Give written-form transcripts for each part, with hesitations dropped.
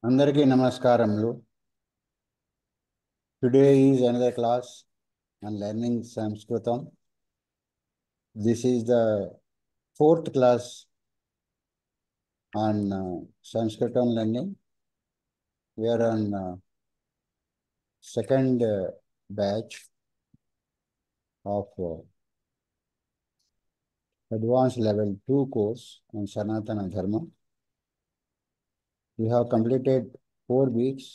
అందరికీ నమస్కారములు. Today is another class on learning Sanskritam. This is the fourth class on Sanskritam learning. We are on second batch of advanced level 2 course on Sanatana Dharma. We have completed 4 weeks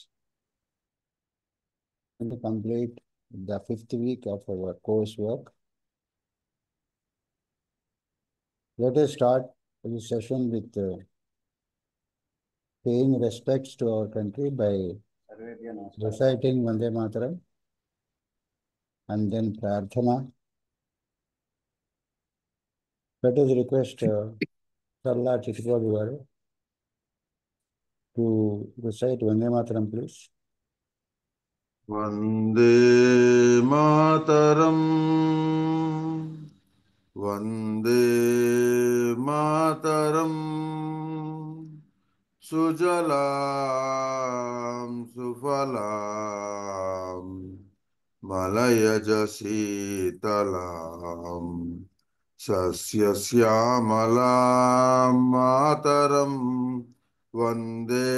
to complete the 5th week of our coursework. Let us start this session with paying respects to our country by reciting Vande Mataram and then Prarthana. Let us request Sarla Chittibabu garu to recite Vande Mataram, please. Vande Mataram, Vande Mataram, Sujalam Sufalam, Malayaj Sitalam, Sasya Syamalam Mataram, Vande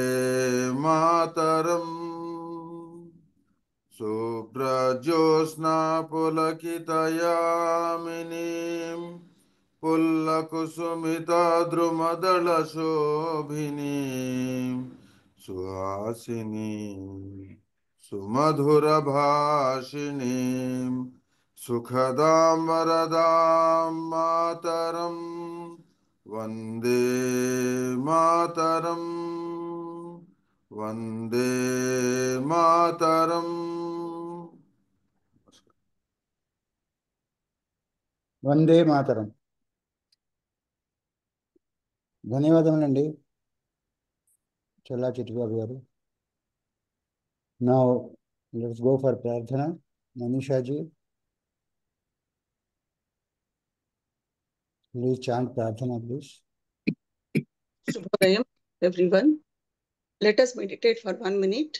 Mataram. Subrajosna pulakitayaminim pullakusumita drumadala shobhinim suhasinim sumadhura bhashinim sukhadam varadam mataram Vande Mataram Vande Mataram. Vande Mataram. ధన్యవాదములండి చల్లా చిట్టిబాబు గారు. Now let's go for Prarthana. Manisha ji, please chant Prarthana, please. Shubhodayam, everyone. Let us meditate for 1 minute.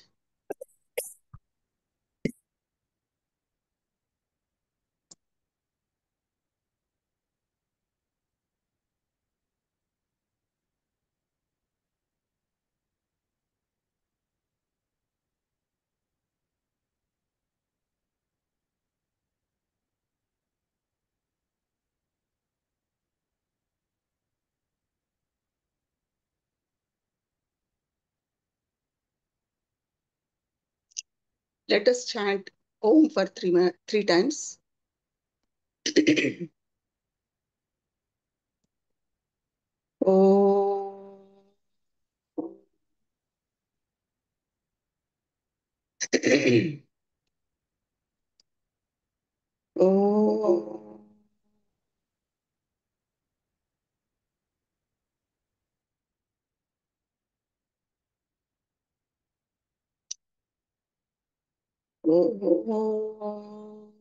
Let us chant Om for three times. Om. Om. Om.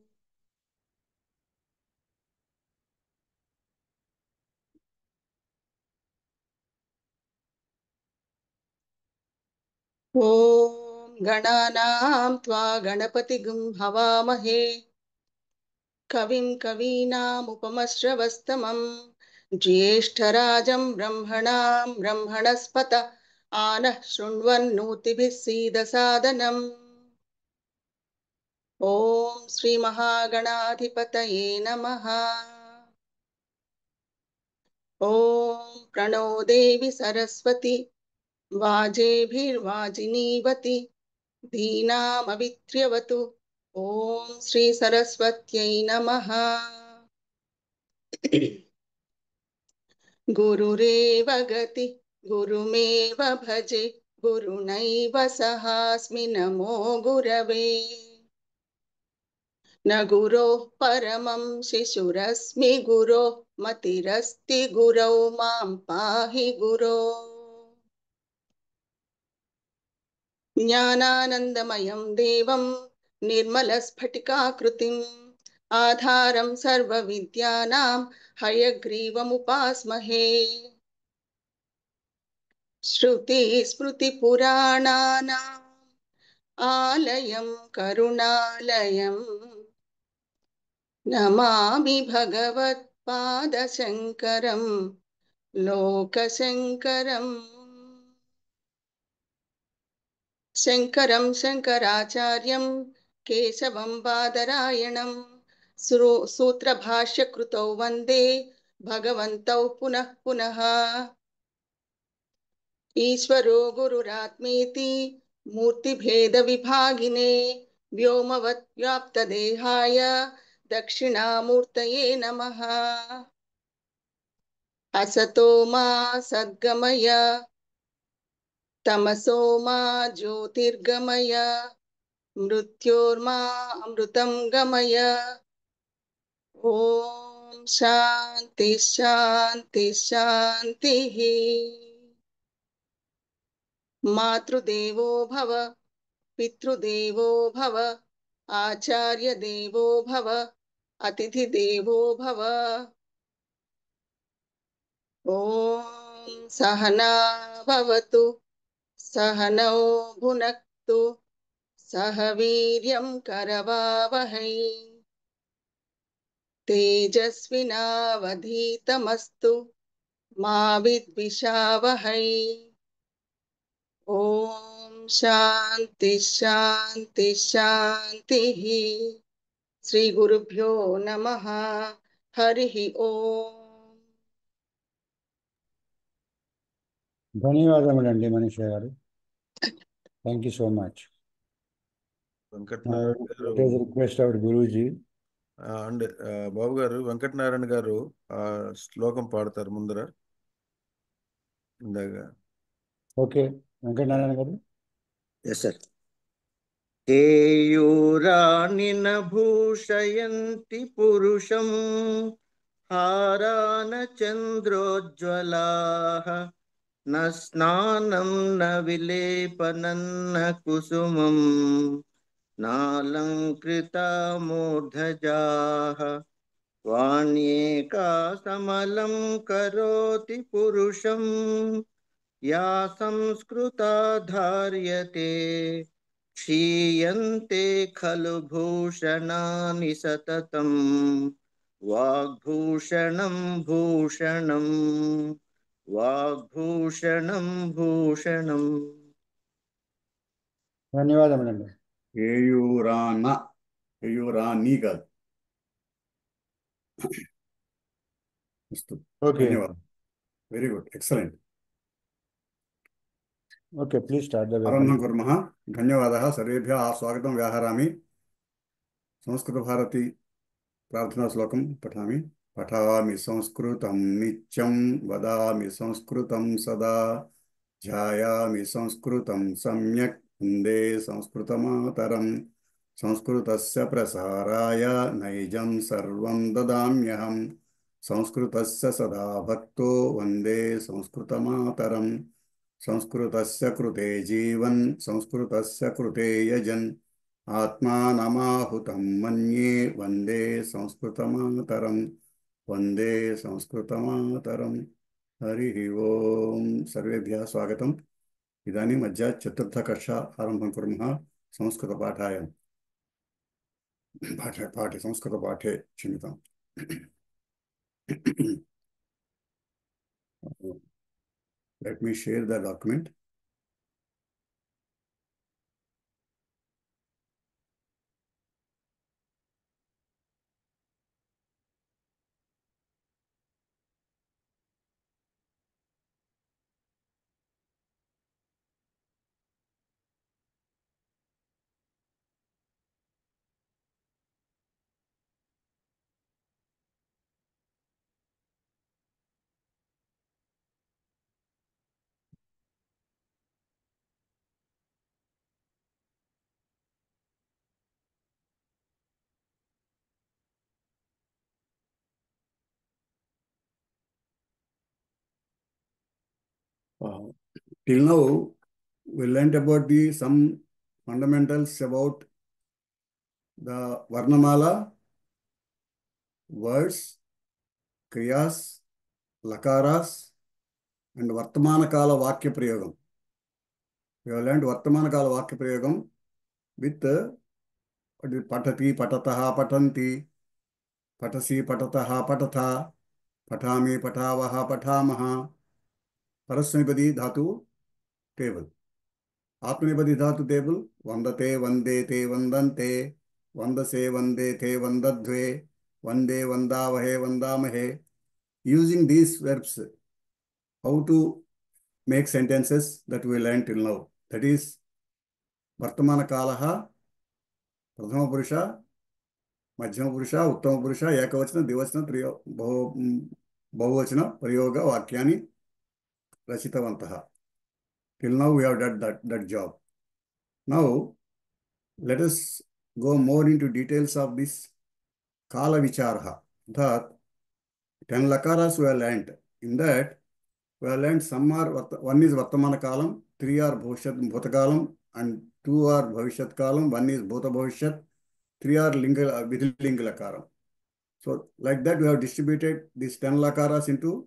Om Gananam Tva Ganapatigum Havamahe Kavim Kavinam Upamasravastamam Jyeshtarajam Brahmanam Brahmanaspata Anah Shrunvannotibhis Sidasadanam. Om Sri Mahaganadhipataye Namaha. Om Prano Devi Saraswati Vajebhirvajinivati Dhinam Avitriyavatu. Om Sri Saraswatyai Namaha. Gurureva Gati Gurumeva Bhaje Gurunaiva Sahasmi Namo Gurave. न गुरो परमं शिशुरस्मि गुरो मतिरस्ति गुरौ मां पाहि गुरो. ज्ञानानन्दमयं देवं निर्मलस्फटिकाकृतिम् आधारं सर्वविद्यानां हयग्रीवमुपास्महे. श्रुतिस्मृतिपुराणानाम् आलयं करुणालयं नमामि भगवत्पादशङ्करं लोकशङ्करम् शङ्करं शङ्कराचार्यं केशवं बादरायणं सूत्रभाष्यकृतौ वन्दे भगवन्तौ पुनः पुनः ईश्वरो गुरुरात्मेति मूर्तिभेदविभागिने व्योमवद्व्याप्तदेहाय दक्षिणामूर्तये नमः। असतो मा सद्गमय तमसो मा ज्योतिर्गमय मृत्योर्मा अमृतं गमय। ॐ शान्ति शान्ति शान्तिः। मातृदेवो भव पितृदेवो भव आचार्यदेवो भव अतिथिदेवो भव। ॐ सहना भवतु सहनौ भुनक्तु सह वीर्यं करवावहै तेजस्विनावधीतमस्तु मा विद्विषावहै। ॐ शान्ति शान्ति शान्तिः। श्री गुरुभ्यो नमः। हरिः ओम्। ధన్యవాదములండి Manisha garu. Thank you so much. Venkatanarayana garu It is request our Guruji. And Babu garu, Venkatanarayana గారు ఆ శ్లోకం పాడతారు ముందర ఇందాక. ఓకే వెంకటనారాయణ గారు. Yes, sir. కేయూరానిన భూషయంతి పురుషం హారాన చంద్రోజ్వలాః న స్నానం న విలేపనం న కుసుమం నాలంకృతా మూర్ధజాః వాణ్యేకా సమలం కరోతి పురుషం యా సంస్కృతా ధార్యతే క్షీయంతే ఖలు భూషణాని సతతం వాగ్భూషణం భూషణం వాగ్భూషణం భూషణం. ధన్యవాదములండి. కేయూరాని కాదు. ఓకే ధన్యవాదం. Very good, excellent. Okay please start the ఆరంభం కుర్మః. ధన్యవాదः సర్వేభ్యः. స్వాగతం వ్యాహరామి. సంస్కృతభారతి ప్రార్థనా శ్లోకం పఠామి. పఠామి సంస్కృతం నిత్యం వదామి సంస్కృతం సదా ధ్యాయామి సంస్కృతం సమ్యక్ వందే సంస్కృతమాతరం సంస్కృతస్య ప్రసారాయ నైజం సర్వం దదామ్యహం సంస్కృతస్య సదా భక్తో వందే సంస్కృతమాతరం సంస్కృతస్య కృతే జీవన్ సంస్కృతస్య కృతే యజన్ ఆత్మానమాహుతం మన్యే వందే సంస్కృతమాతరం వందే సంస్కృతమాతరం. హరి ఓం. సర్వేభ్యः స్వాగతం. ఇదాनीम् अद्य चतुर्थकक्षा आरम्भं कुर्मः. संस्कृतपाठाय संस्कृतपाठे क्षम्यताम्. Let me share the document. Till now, we learned about some fundamentals about the Varnamala, words, kriyas, lakaras, and Vartamana Kala Vakya Prayogam. We have learned Vartamana Kala Vakya Prayogam with Patati, Patataha, Patanti, Patasi, Patataha, Patatha, Patami, Patavaha, Patamaha, Parasmipadi Dhatu table. Atmanipadi Dhatu table, Vandate, Vandete, Vandante, Vandase, Vandete, Vandadve, Vande, Vandavahe, Vandamahe. Using these verbs, how to make sentences that we learned till now. That is Vartamana Kalaha, Prathama Purusha, Madhyama Purusha, Uttama Purusha, Ekavachana, Divachana, Bahuvachana, Prayoga, Vakyani, Rachitavantaha. Till now we have done that job. Now let us go more into details of this Kala Vicharaha. That 10 lakaras we have learned. In that we have learned some are, one is Vartamana Kalam, 3 are Bhuta Kalam, and 2 are Bhavishyat Kalam, 1 is Bhuta Bhavishyat, 3 are Vidhilinga Lakaram. So like that we have distributed these 10 lakaras into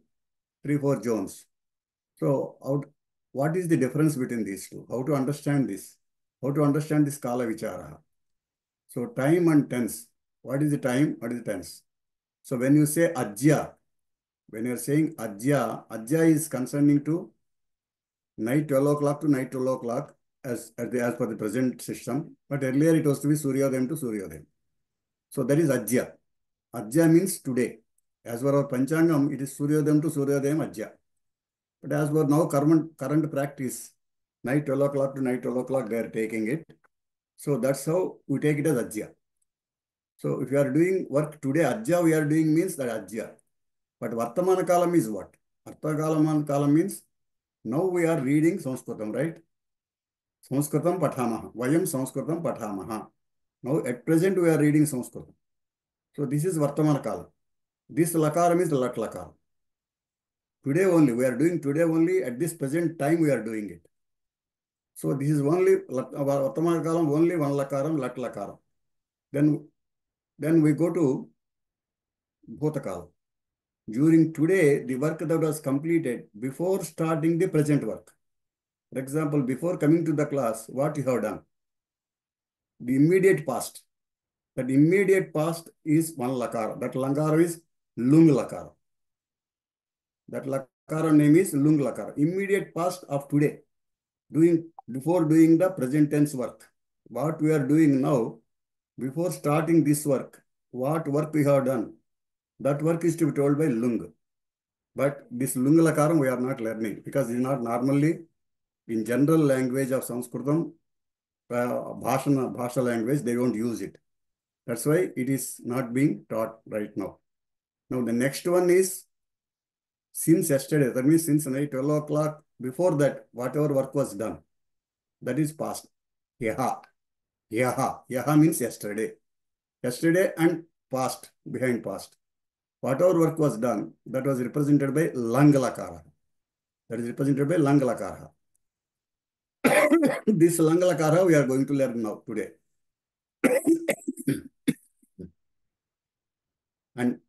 3-4 zones. So what is the difference between these two? How to understand this? How to understand this Kala Vicharaha? So time and tense. What is the time? What is the tense? So when you say Ajya, when you are saying Ajya, Ajya is concerning to night 12 o'clock to night 12 o'clock as per the present system. But earlier it was to be Suryodayam to Suryodayam. So that is Ajya. Ajya means today. As per our Panchangam, it is Suryodayam to Suryodayam Ajya. But as per now current practice, night 12 o'clock to night 12 o'clock they are taking it. So that's how we take it as Ajya. So if you are doing work today, Ajya we are doing means that Ajya. But Vartamana Kalam is what? Vartamana Kalam means now we are reading Sanskritam, right? Sanskritam Pathamaha. Vayam Sanskritam Pathamaha. Now at present we are reading Sanskritam. So this is Vartamana Kalam. This Lakaram is Lat Lakaram. Today only, we are doing today only, at this present time we are doing it. So this is only Vartamana Kalam, only one Lakaram, Lat Lakaram. Then we go to Bhuta Kalam. During today, the work that was completed before starting the present work. For example, before coming to the class, what you have done? The immediate past. That immediate past is one Lakara. That Lakara is Lung Lakara. That Lakara name is Lung Lakara. Immediate past of today. Before doing the present tense work. What we are doing now, before starting this work, what work we have done, that work is to be told by Lung. But this Lung Lakaram we are not learning because it is not normally in general language of Sanskritam, Bhasha language, they don't use it. That's why it is not being taught right now. Now the next one is since yesterday, that means since night 12 o'clock, before that, whatever work was done, that is past. Yaha. Yaha. Yaha means yesterday. Yesterday and past, behind past. Whatever work was done, that was represented by Langalakara. That is represented by Langalakara. This Langalakara we are going to learn now today. And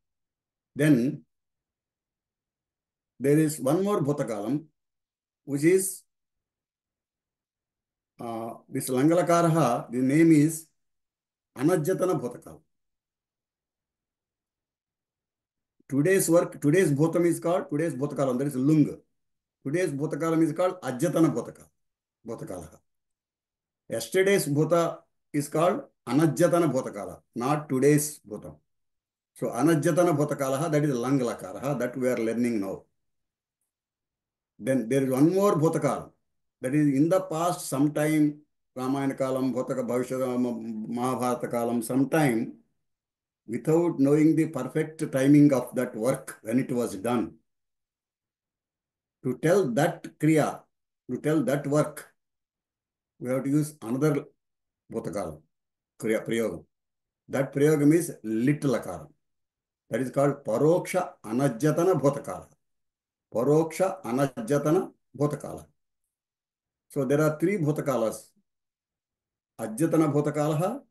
then there is one more Bhutakalam, which is this Langalakara, the name is Anajjatana Bhutakalam. Today's work, today's Bhutam is called, today's Bhutakalam, that is Lung. Today's Bhutakalam is called Ajjatana Bhutakala. Yesterday's Bhuta is called Anajjatana Bhutakala, not today's Bhutam. So Anajjatana Bhutakala, that is Langalakara, that we are learning now. Then there is one more Bhutakala, that is in the past, sometime Ramayana Kalam, Bhutaka Bhavishyat, Mahabharata Kalam, sometime without knowing the perfect timing of that work when it was done. To tell that Kriya, to tell that work, we have to use another Bhutakalam, Kriya Prayogam. That Prayogam is Lit Lakaram. That is called Paroksha Anajjatana Bhutakala. Paroksha Anajjatana Bhutakala. So there are 3 Bhutakalas. Ajjatana Bhutakalaha,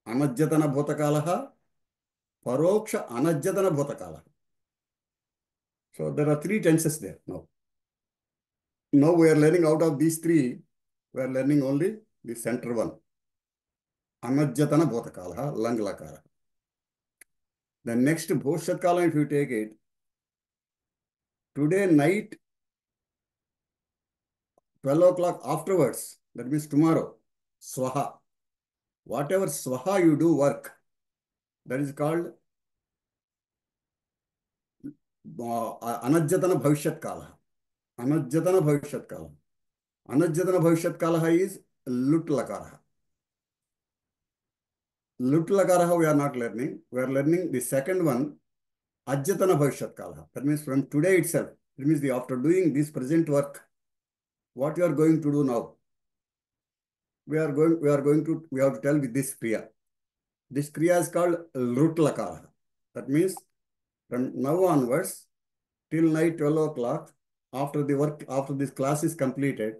Anajjatana Bhutakalaha, Paroksha Anajjatana Bhutakala. So there are 3 tenses there now. Now we are learning out of these three, we are learning only the center one. Anajjatana Bhutakala, Lang Lakara. The next Bhoshat Kala, if you take it, today night, 12 o'clock afterwards, that means tomorrow, Swaha. Whatever Swaha you do work, that is called Anajjatana Bhavishyat Kala. Anajjatana Bhavishyat Kala. Anajjatana Bhavishyat Kala is Lut Lakara. Lut Lakara we are not learning. We are learning the second one, Ajjatana Bhavishyat Kala. That means from today itself. That means after doing this present work, what you are going to do now? We have to tell with this Kriya. This Kriya is called Lut Lakara. That means from now onwards, till night 12 o'clock, after this class is completed,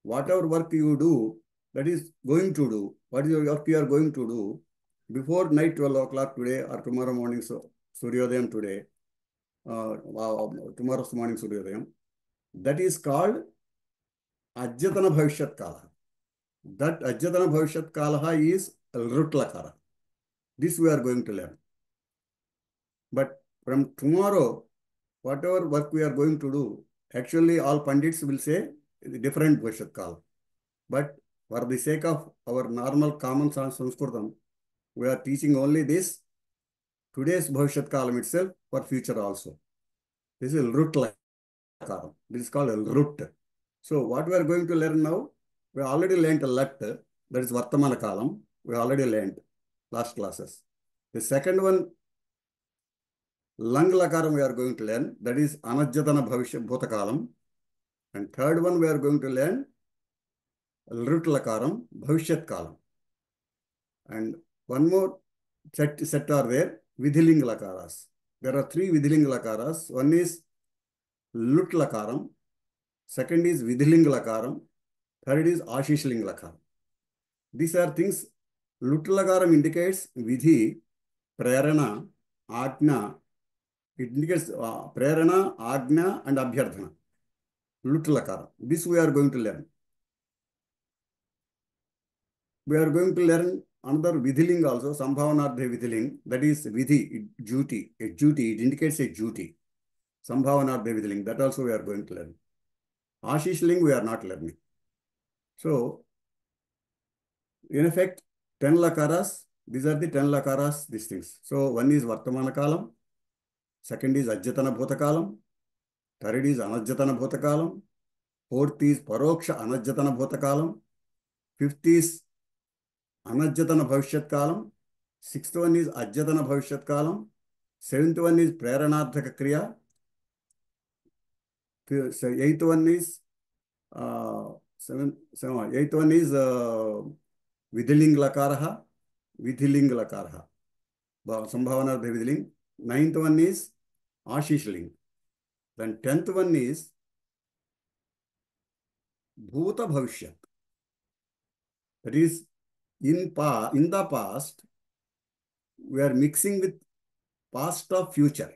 whatever work you do, that is going to do, what is your work you are going to do, before night 12 o'clock today or tomorrow morning, so Suryodayam today, tomorrow's morning Suryodayam, that is called Ajjatana Bhavishyat Kala. That Ajjatana Bhavishyat Kala is Lut Lakara. This we are going to learn. But from tomorrow, whatever work we are going to do, actually all Pandits will say different Bhavishyat Kala. But for the sake of our normal common Sanskritam, we are teaching only this, today's Bhavishyat Kalam itself, for future also. This is Lut Lakara. This is called Lut. So what we are going to learn now, we already learned a Lat, that is Vartamana Kalam. We already learned last classes. The second one, Lang Lakaram we are going to learn, that is Anajjatana Bhavishyat Bhutakalam. And third one we are going to learn Lut Lakaram, Bhavishyat Kalam. And one more set are there, Vidhiling Lakaras. There are three Vidhiling Lakaras. One is Lut Lakaram, second is Vidhiling Lakaram, third is Ashishling Lakaram. These are things, Lut Lakaram indicates Vidhi, Prerana, Ajna. It indicates Prerana, Ajna and Abhyardhana. Lut Lakara. This we are going to learn. We are going to learn another Vidhiling also, Sambhavanardhe Vidhiling. That is Vidhi, duty. A duty. It indicates a duty. Sambhavanardhe Vidhiling. That also we are going to learn. Ashishling we are not learning. So, in effect, 10 Lakaras. These are the 10 Lakaras, these things. So, one is Vartamana Kalam. Second is Ajjatana Bhutakalam. Third is Anajjatana Bhutakalam. Fourth is Paroksha Anajjatana Bhutakalam. Fifth is Anajjatana Bhavishyat Kalam. Sixth one is Ajjatana Bhavishyat Kalam. Seventh one is Preranardhaka Kriya. Eighth one is Vidhiling Lakaraha. Vidhiling Lakaraha. Sambhavanardha Vidhiling. Ninth one is Ashishling. Then 10th one is Bhuta Bhavishyat. That is, in the past, we are mixing with past or future.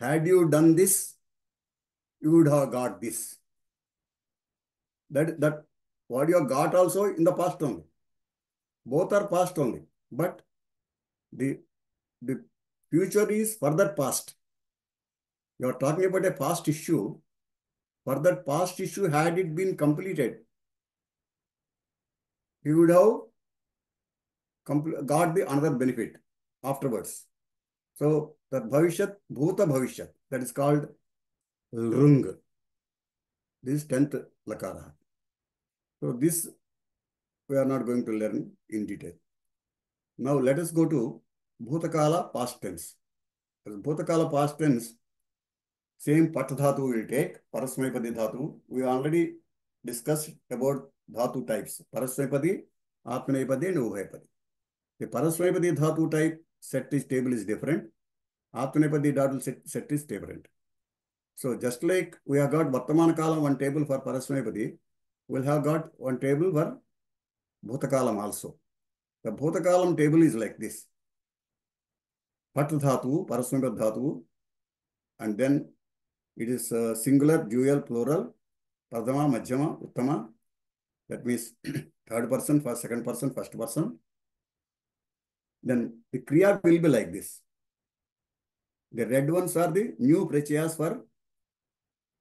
Had you done this, you would have got this. That what you have got also in the past only. Both are past only. But the future is further past. You are talking about a past issue. For that past issue, had it been completed, you would have got the another benefit afterwards. So that Bhavishyat, Bhuta Bhavishyat, that is called Rung. This is 10th Lakara. So this we are not going to learn in detail. Now let us go to Bhutakala past tense. As Bhutakala past tense, same Pat Dhatu we will take, Parasmaipadi Dhatu. We already discussed about Dhatu types, Parasmaipadi, Atmanepadi and Ubhayapadi. The Parasmaipadi Dhatu type set table is different. Atmanepadi Dhatu set is different. So just like we have got Vartamana Kalam one table for Parasmaipadi, we will have got one table for Bhutakalam also. The Bhutakalam table is like this. Pat Dhatu, Parasmaipadi Dhatu, and then It is singular, dual, plural. Pradama, Madhyama, Uttama. That means third person, first, second person, first person. Then the Kriya will be like this. The red ones are the new prachayas for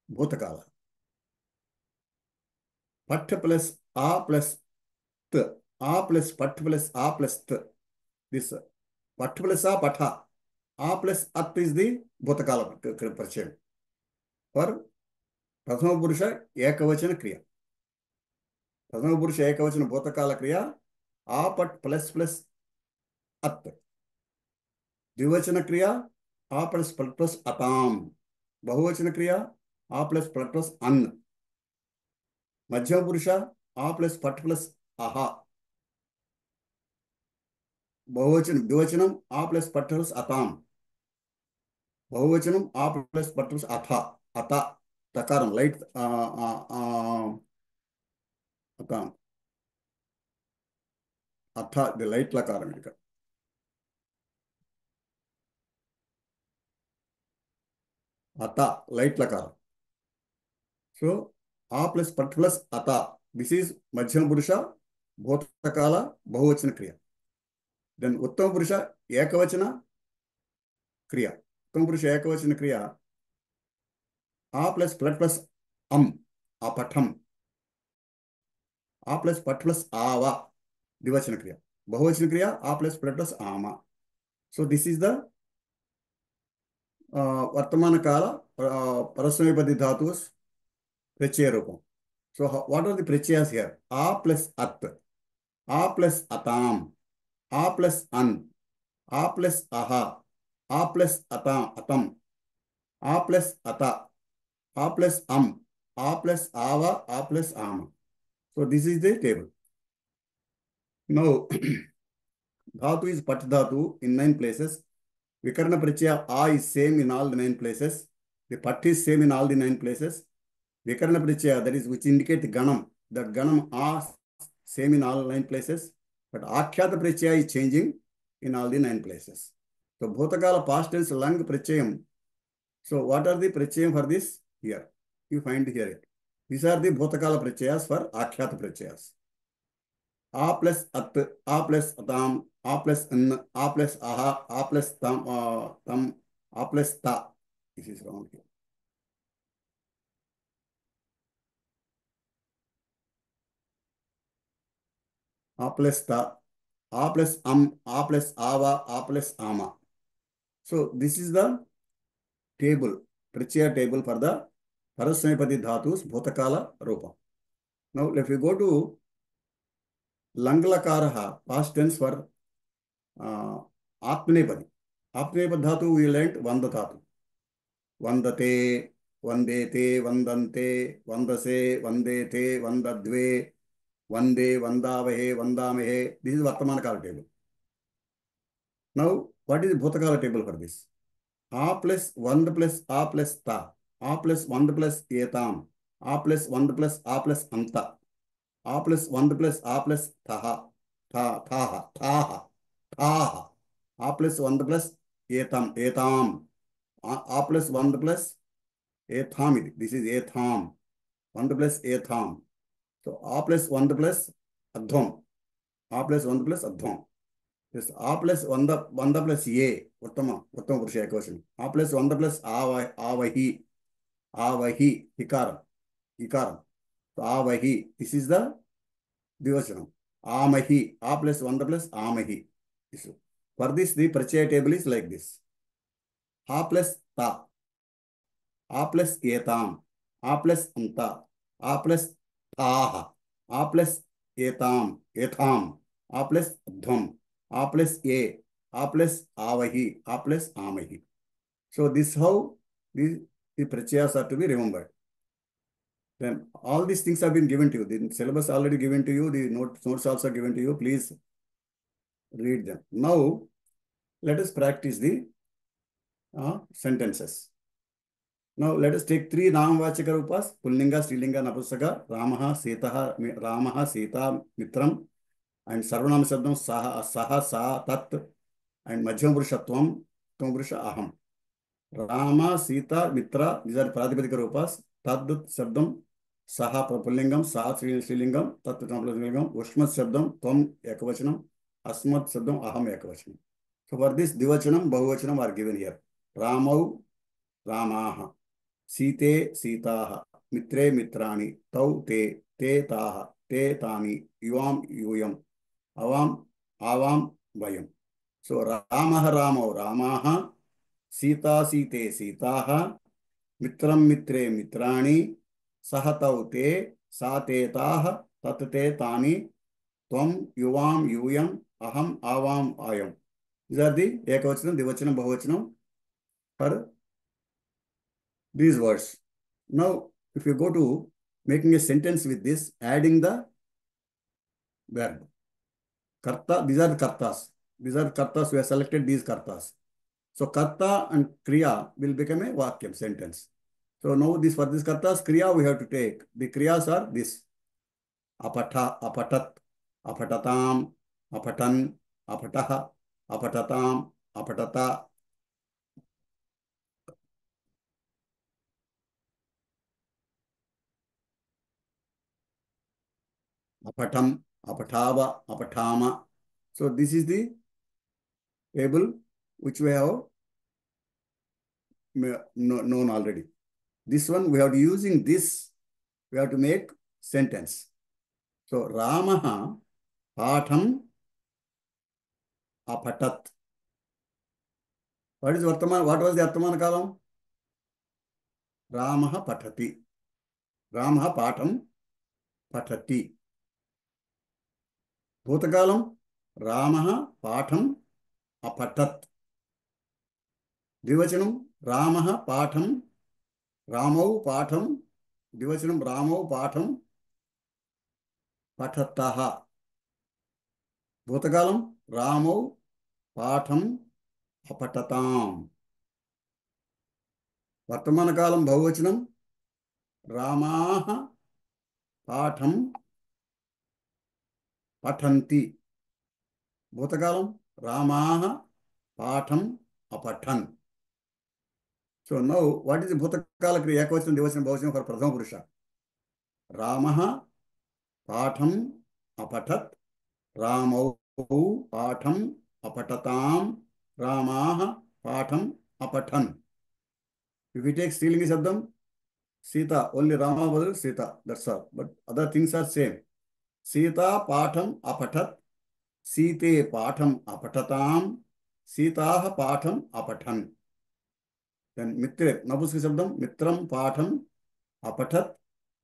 Bhutakala. Pat plus A plus T. A plus Pat plus A plus T. This Pat plus A, Patha. A plus At is the Bhutakala prachayam. For Prathama Purusha, Ekavachana Kriya. Prathama Purusha, Ekavachana Bhutakala Kriya. A Pat plus At. Dvivachana Kriya. A plus Atam. Bahuvachana Kriya. A plus An. Madhyama Purusha. A plus Pat plus Aha. Bahuvachanam, Dvivachanam. A plus Pat plus Atam. Bahuvachanam. A plus Pat plus Atha. Ata. Takaram. Light. Atam. Atha. The light lakaram. Ata. Light lakaram. So, A plus Pat plus Ata. This is Madhyama Purusha, Bhutakala, Bahuvachana Kriya. Then Uttama Purusha, Ekavachana Kriya. Uttama Purusha, Ekavachana Kriya. A plus Pat plus Apatham. A plus Pat plus Ava, Dvivachana Kriya. Bahuvachana Kriya, A plus Pat plus Ama. So, this is the Vartamana Kala, Parasmapadi Dhatus, Prachaya Rupam. So, what are the prachayas here? A plus At, A plus Atam, A plus An, A plus Aha, A plus Atam, A plus Ata, A plus A plus Ava, A plus Ama. So, this is the table. Now, Dhatu is Pat Dhatu in 9 places. Vikarna Prachaya A is same in all the 9 places. The Pat is same in all the 9 places. Vikarna Prachaya, that is which indicate the Ganam. That Ganam A same in all 9 places. But Akhyata Prachaya is changing in all the 9 places. So Bhutakala past tense Lang Prachayam. So what are the Prachayam for this? Here. You find here. These are the Bhutakala Prachayas for Akhyata Prachayas. A plus At, A plus Atam, A plus An, A plus Aha, A plus Tam, A plus Ta. This is wrong here. A plus Ta, A plus A plus Ava, A plus Ama. So this is the table, Prachaya table for the Parasmapadi Dhatus, Bhutakala Rupa. Now if we go to Langlakaraha, past tense for Atmanepadi. Atmanepadi Dhatu we learnt Vanda Dhatu. Vandate, Vandete, Vandante, Vandase, Vandete, Vandadve, Vande, Vandavahe, Vandamehe. This is Vartamana Kala table. Now, what is the Bhutakala table for this? A plus Vanda plus A plus Ta. A plus Vanda plus Etam. A plus Vanda plus A plus Anta. A plus Vanda plus A plus Taha. Taha. A plus Vanda plus Etam. A plus Vanda plus Etham. This is Etham. Vanda plus Etham. So A plus Vanda plus Adham. A plus Vanda plus Adham. This A plus Vanda plus A. Uttama Purusha Ekavachana. A plus Vanda plus Avahi. Hikaram. So Avahi. This is the Dvivachanam. Amahi. A plus Vanda plus Amahi. For this, the Prachaya table is like this. A plus Ta. A plus Etam. A plus Anta. A plus Taha. A plus Etham. A plus Adham. A plus A plus Avahi. A plus Amahi. So this how the Prachayas are to be remembered. Then all these things have been given to you. The syllabus already given to you. The notes also given to you. Please read them. Now, let us practice the sentences. Now, let us take 3 Namavachaka Rupas, Pullinga, Strilinga, Napusaka, Ramaha, Sita, Mitram, and Sarvanama Shabdam, Saha, Sa, Tat, and Madhyama Purusha Tvam, Uttama Purusha Aham. Rama, Sita, Mitra, these are Pratipadika Rupas. Tad Shabdam, Saha Pulingam, Sa Srilingam, Tat Lingam, Ushmat Shabdam, Tom Ekavachanam, Asmat Shabdam, Aham Ekavachanam. So for this, Divachanam, Bahuvachanam are given here. Ramau, Ramaha, Site, Sitaha, Mitre, Mitrani, Tau, Te, Taha, Te, Tani, Yuam, Yuyam, Avam, Avam, Vayam. So Ramaha, Ramau, Ramaha, Sita, Site, Sitaha, Mitram, Mitre, Mitrani, Sahatau, Te, Sa, Te, Taha, Tat, Te, Tani, Tvam, Yuvam, Yuyam, Aham, Avam, Ayam. These are the Ekavachanam, Divachanam, Bahuvachanam for these words. Now, if you go to making a sentence with this, adding the verb. Karta, these are the kartas. These are kartas, we have selected these kartas. So, karta and kriya will become a vakyam, sentence. So, now this for this kartas, kriya we have to take. The kriyas are this. Apatha, apatat, apatatam, apatan, apataha, apatatam, apatata. Apatam, apatava, apatama. So this is the able which we have known already. This one we have to using this, we have to make sentence. So Ramaha patham apatat. What is Vartaman? What was the Vartaman kalam? Ramaha patati. Ramaha patham patati. Bhutakalam Ramaha patham apatat. Divachanam Ramaha patham Ramau patham. Divachanam Ramau patham patataha. Bhutakalam Ramau patham apatatam. Vartamanakalam Bahuvachanam Ramaha patham patanti. Bhutakalam Ramaha patham apatan. So now, what is the Bhutakala Kriya Ekavachanam, Divachanam, Bahuvachanam for Prathama Purusha? Ramaha patham apatat, Ramau patham apatatam, Ramaha patham apatan. If we take Strilinga Shabdam, Sita, only Rama badal Sita, that's all. But other things are same. Sita patham apatat, Site patham apatatam, Sitaha patham apatan. Then Mitre, Napuska Shabdam, Mitram patham apatat,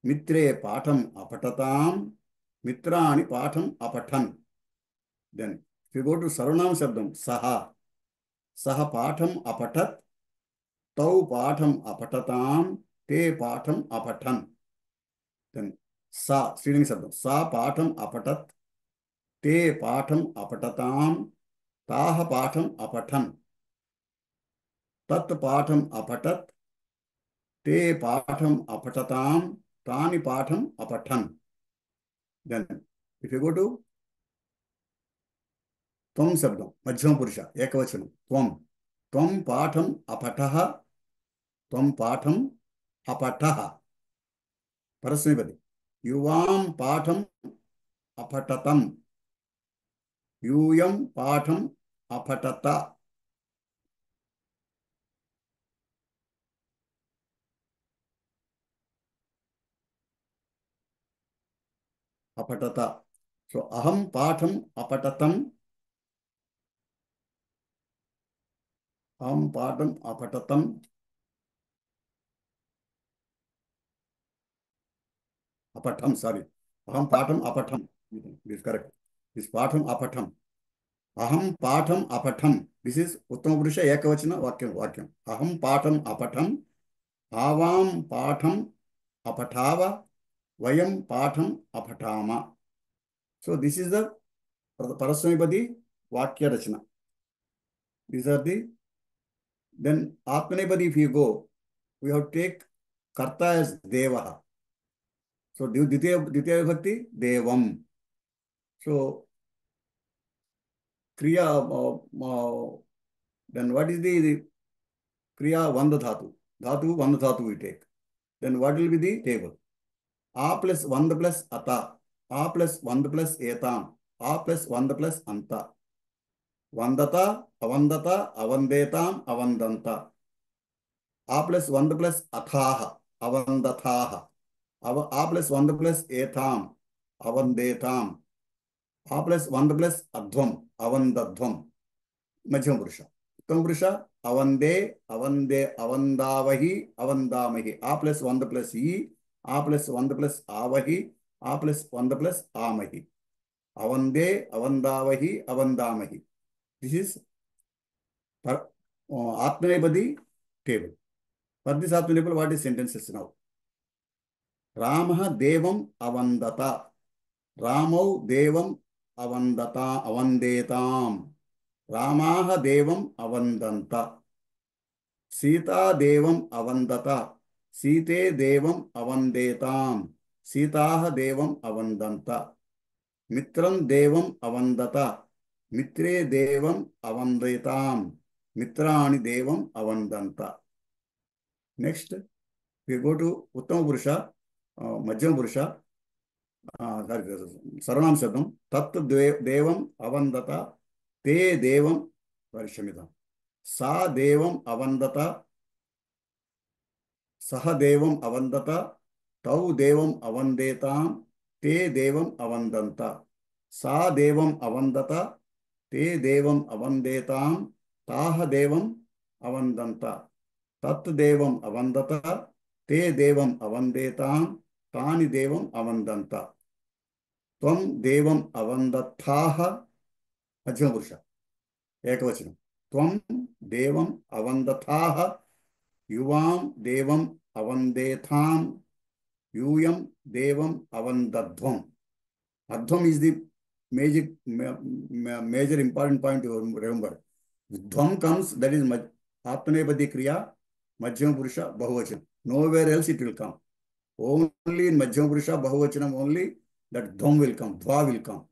Mitre patham apatatam, Mitrani patham apatan. Then if you go to Sarvanam Shabdam, Saha, Saha patham apatat, Tau patham apatatam, Te patham apatan. Then Sa, Strilinga Shabdam, Sa patham apatat, Te patham apatatam, Taha patham apatan. Tat patham apatat, Te patham apatatam, Tani patham apatan. Then if you go to Tvam Shabdam, Madhyama Purusha, Ekavachanam, Tvam. Tvam patham apataha, Tvam patham apataha. Parasmipadi. Yuvam patham apatatam. Yuyam patham apatata. Apatata. So aham patham apatatam. Aham patham apatatam. Apatam, sorry. Aham patham apatam. This is correct. This patham apatam. Aham patham apatam. This is Uttama Purusha Ekavachana Vakyam. Aham patham apatam. Avam patham apatava. Vayam patham apatama. So this is the Parasmipadi Vakya Rachana. These are the, then Atmanepadi if you go, we have to take Karta as Devaha. So Ditya Vibhakti, Devam. So Kriya, then what is the Kriya one dhatu. Dhatu one dhatu we take. Then what will be the table? A plus one plus ata. A plus one plus etam. A plus one plus anta. Vandata, avandata, avandetam, avandanta. A plus one plus athaha. Avandathaha. A plus one plus etam. Avandetam. A plus one plus adhvam. Avandadhvam. Madhyam Purusha. Uttam Purusha. Avande, avande, avandavahi, avandamahi. A plus one plus e. A plus one plus avahi. A plus one plus amahi. Avande, avandavahi, avandamahi. This is Atmanepadi table. For this Atmanepadi, what is sentences now? Ramaha devam avandata. Ramau devam avandata, avandetam. Ramaha devam avandanta. Sita devam avandata. Site devam avandetam. Sitaha devam avandanta. Mitram devam avandata. Mitre devam avandetam. Mitrani devam avandanta. Next, we go to Uttama Purusha, Madhyama Purusha, Sarvanam Shabdam. Tat devam avandata. Te devam, Varishamidam. Sa devam avandata. Saha devam avandata. Tau devam avandetam. Te devam avandanta. Sa devam avandata. Te devam avandetam. Taha devam avandanta. Tat devam avandata. Te devam avandetam. Tani devam avandanta. Tvam devam avandathaha. Madhyama Purusha. Ekavachanam. Tvam devam avandathaha. Yuvam devam avandetham. Yuyam devam avandadhvam. Adhvam is the major important point to remember. Dhvam comes, that is Atmanepadi Kriya, Madhyama Purusha, Bahuvachanam. Nowhere else it will come. Only in Madhyama Purusha, Bahuvachanam only that dhvam will come, dhva will come.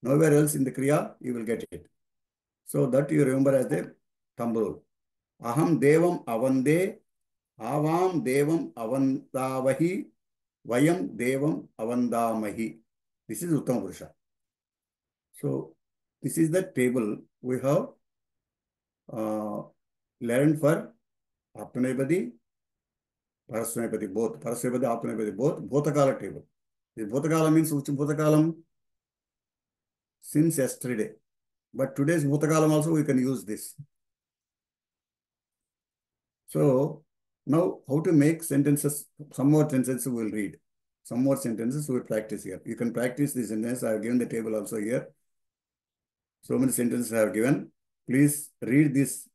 Nowhere else in the Kriya you will get it. So that you remember as the thumb rule. Aham devam avande, avam devam avandavahi, vayam devam avandamahi. This is Uttama Purusha. So this is the table we have learned for Atmanepadi, Parasmanepadi, both. Parasmanepadi, Atmanepadi, both. Bhotakala table. This Bhotakala means which Bhotakalam? Since yesterday. But today's Bhotakalam also we can use this. So now how to make sentences, some more sentences we will read. Some more sentences we will practice here. You can practice this sentence. I have given the table also here. So many sentences I have given. Please read these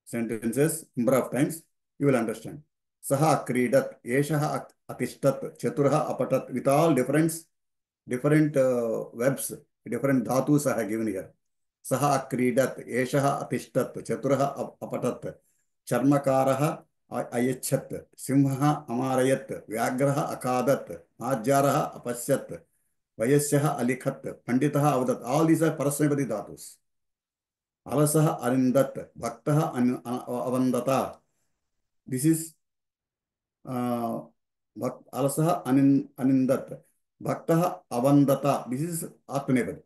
sentences number of times. You will understand. Saha akridat, yeshaha atishtat, chaturha apatat, with all different verbs, different dhatus I have given here. Saha akridat, yeshaha atishtat, chaturha apatat, charmakaraha ayachat, simha amarayat, vyagraha akadat, ajyaraha apasyat, vayasyaha alikhat, panditaha avadat. All these are Parasmanepadi dhatus. Alasaha arindat, bhaktaha avandata. This is Alasaha anindat, bhaktaha avandata. This is Atmanepadi.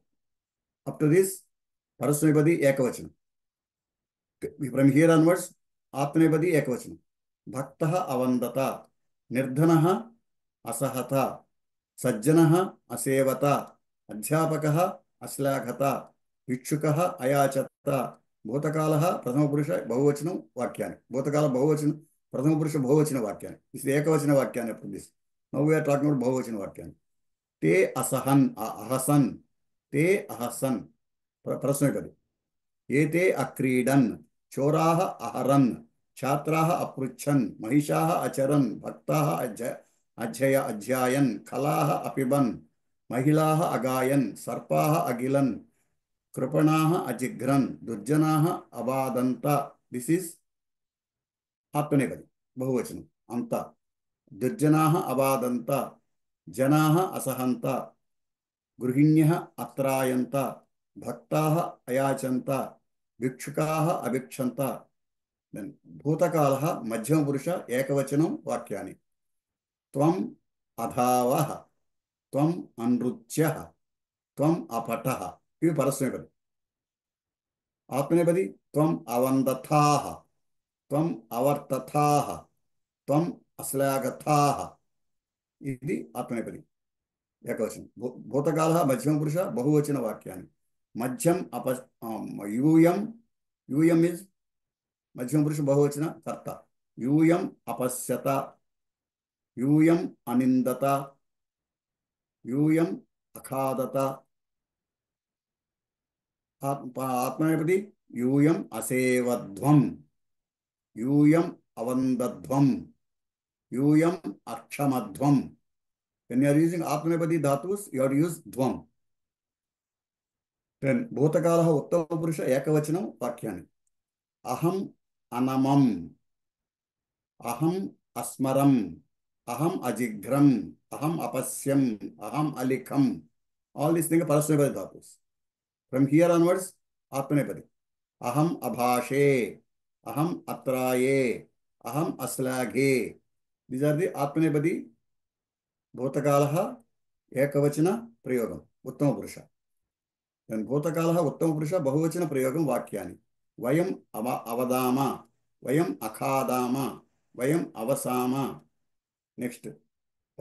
Up to this, Parasmanepadi Ekavachanam. From here onwards, Atmanepadi Ekavachanam. Bhaktaha avandata, nirdhanaha asahata, sajjanaha asevata, adhyapakaha aslaghata, Vikshukaha ayachata. Bhotakalaha Prathama Purusha Bahuvachanam Vakyani. Bhotakala Bahuvachanam Prathama Purusha Bahuvachana Vakyani. This is Ekavachana Vakyani after this. Now we are talking about Bahuvachana Vakyani. Te asahan, ahasan. Te ahasan. Parasmanepadi. Ete akridan. Choraha aharan. Chatraha apruchan. Mahishaha acharan. Bhaktaha ajhayan. Kalaha apiban. Mahilaha agayan. Sarpaha agilan. Kripanaha ajigran, durjanaha avadanta. This is Atmanepadi, Bahuvachanam, Anta. Durjanaha avadanta, janaha asahanta, gruhinyaha atrayanta, bhaktaha ayachanta, vikshukaha avikshanta, Then bhutakalaha madhyama purusha ekavachanam vakyani. Tvam adhavaha, tvam anrutyah, tvam apataha. ఇవి పరస్మైపది. ఆత్మనేపది త్వం అవందథాః, త్వం అవర్తథాః, త్వం అశ్లాఘథాః. ఇది ఆత్మనేపది ఏకవచనం. భూతకాల మధ్యమ పురుష బహువచన వాక్యాన్ని. మధ్యం యూయం, యూయం is మధ్యమ పురుష బహువచన కర్త. యూయం అపశ్యత, యూయం అనిందత, యూయం అఖాదత. ఆత్మనేపది యూయం అసేవధ్వం, యూయం అవందధ్వం, యూయం అక్షమధ్వం. When you are using Atmanepadi dhatus, you have to use dvam. Then bhutakalaha uttama purusha ekavachanam vakyani. Aham anamam, aham asmaram, aham ajighram, aham apasyam, aham alikham. All these things are parasmepadi dhatus. From here onwards, Atmanepadi. Aham abhashe, aham atraye, aham aslaghe. These are the Atmanepadi భూతకాలః ఏకవచన ప్రయోగం ఉత్తమ పురుష. Then భూతకాలః ఉత్తమ పురుష బహువచన ప్రయోగం వాక్యాన్ని. వయం అవదామ, వయం అఖాదామ, వయం అవసామ. నెక్స్ట్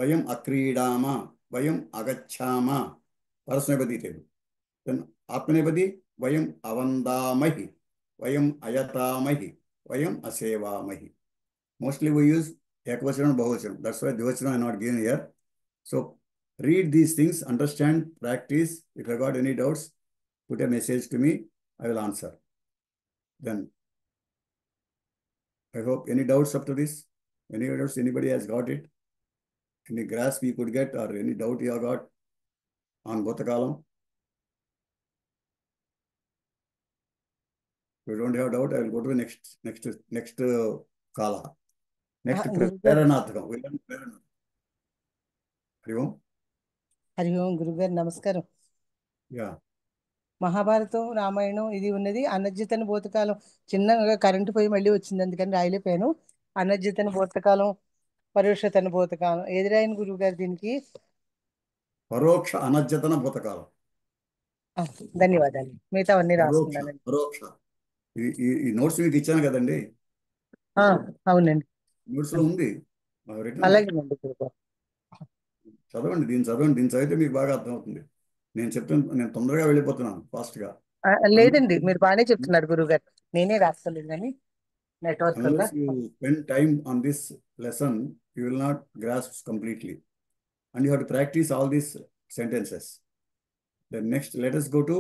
వయం అక్రీడామ, వయం అగచ్చామ. పరస్మైపది లేదు. దెన్ ఆత్మనేపది వయం అవందామహి, వయం అయతామహి, వయం అసేవామహి. Mostly we use ekavachanam and bahuvachanam. That's why dvivachanam is not given here. So read these things, understand, practice. If you got any doubts, put a message to me. I will answer. Then I hope any doubts up to this? Any doubts anybody has got it? Any grasp you could get or any doubt you have got on Bhutakalam? If you don't have doubt, I will go to the next kala. Next ప్రేరణార్థకం. Hari ఓం. హరి ఓం. గురుగారు నమస్కారం. Yeah, Mahabharatam, Ramayanam ఇది ఉన్నది. అనర్జితన భూతకాలం చిన్నగా current పోయి మళ్ళీ వచ్చింది, అందుకని రాయలేకపోయాను. అనర్జితన భూతకాలం, పరోక్షతన భూతకాలం ఏది రాయను గురువు గారు దీనికి? పరోక్ష అనర్జతన భూతకాలం. ధన్యవాదాలు. మిగతా అన్ని రాసుకున్నానండి. పరోక్ష ఈ నోట్స్ మీకు ఇచ్చాను కదండి. అవునండి, నోట్స్ లో ఉంది. అలాగేనండి గురుగారు. చదవండి, దీన్ని చదివితే మీకు బాగా అర్థమవుతుంది. నేను తొందరగా వెళ్ళిపోతున్నాను ఫాస్ట్ గా. లేదండి, మీరు బాగానే చెప్తున్నారు గురువు గారు. నేనే రాస్తలేదు కానీ నెట్వర్క్ వల్ల. Unless you spend time on this lesson, you will not grasp completely. And you have to practice all these sentences. Then next, let us go to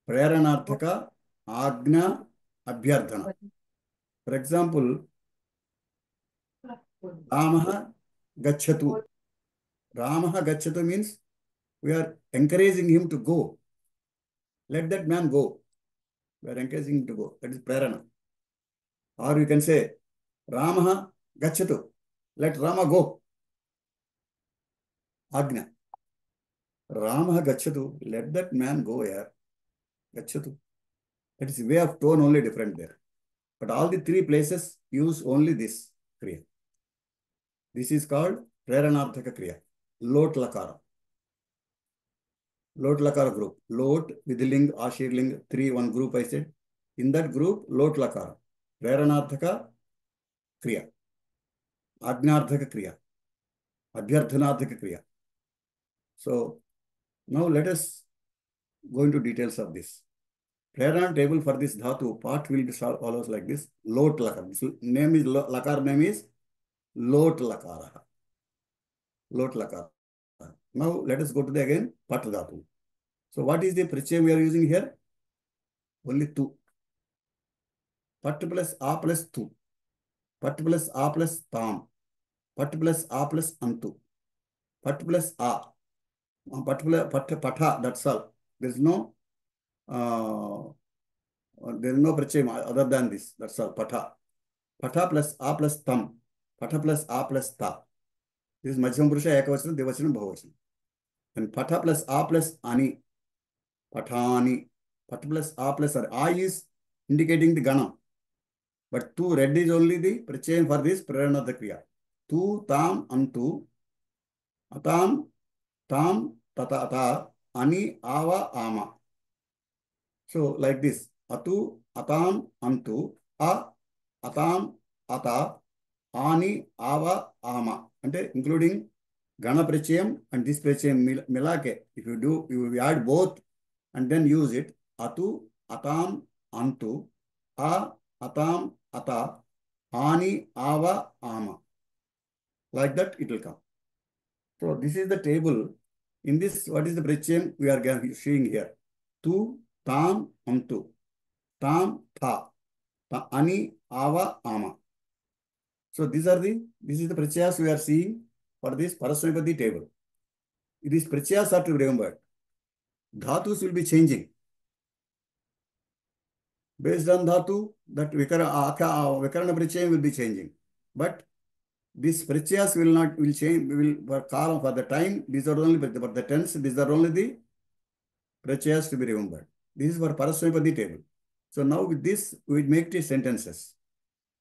Praranarthaka Agna Abhyardhana. For example, Ramaha Gacchatu. Ramaha Gacchatu means we are encouraging him to go. Let that man go. We are encouraging him to go. That is Prarana. Or you can say, Ramaha Gacchatu. Let Rama go. Agna. Ramaha Gacchatu. Let that man go here. Gacchatu. That is way of tone only different there. But all the three places use only this Kriya. This is called Praranarthaka Kriya. Lot Lakara. Lot Lakara group. Lot, Vidhiling, Ashirling, 3, one group I said. In that group, Lot Lakara. Praranarthaka Kriya. Ajnarthaka Kriya. Abhyarthanarthaka Kriya. So, now let us go into details of this. Prarana table for this dhatu part will be follows like this. Lot Lakara. This name is Lakar name is Lot Lakara. Lot Lakara. Now let us go to the again Pat dhatu. So what is the prachayam we are using here? Only two. Pat plus A plus tu. Pat plus A plus tam. Pat plus A plus antu. Pat plus A. Particular patha, that's all. There is no prachayam other than this. That's all. Patha. Patha plus A plus tam. Patha plus A plus ta. This is Madhyama Purusha, Ekavachanam, Dvivachanam, Bahuvachanam. And Patha plus A plus ani. Pathani. Patha plus A plus A is indicating the Ganam. But tu, red is only the prachayam for this praranadha kriya. Tu, tam, antu, atam, tam, tata, ata, ani, ava, ama. So like this, atu, atam, antu, atam, ata, ani, ava, ama. Ante including Gana prachayam and this prachayam milake. If you add both and then use it, atu, atam, antu, atam, ata, ani, ava, ama. Like that it will come. So this is the table. In this, what is the prachayam we are seeing here? Tu, tam, antu, tam, tha, ani, ava, ama. So this is the prachayas we are seeing for this Parasmapadi table. These prachayas are to be remembered. Dhatus will be changing. Based on dhatu, that vikarana prachayam will be changing. But these prachayas will change, for the time, these are only, for the tense, these are only the prachayas to be remembered. This is for Parasmapadi table. So now with this, we make the sentences.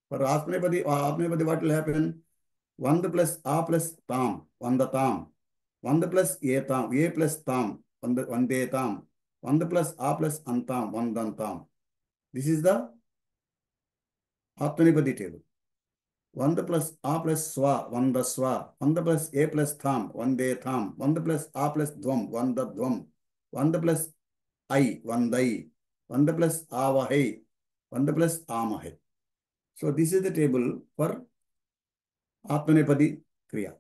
For Atmanepadi, what will happen? Vanda plus a plus tam, vanda tam. Vanda plus a tam, a plus tam, vande tam. Vanda plus a plus antam, vandantam. This is the Atmanepadi table. Vanda plus a plus swa, vanda swa. Vanda plus a plus tham, vande tham. Vanda plus a plus dvam, vanda dvam. Vanda plus I, vandai. Vanda plus avahai. Vanda plus amahai. So this is the table for Atmanepadi Kriya.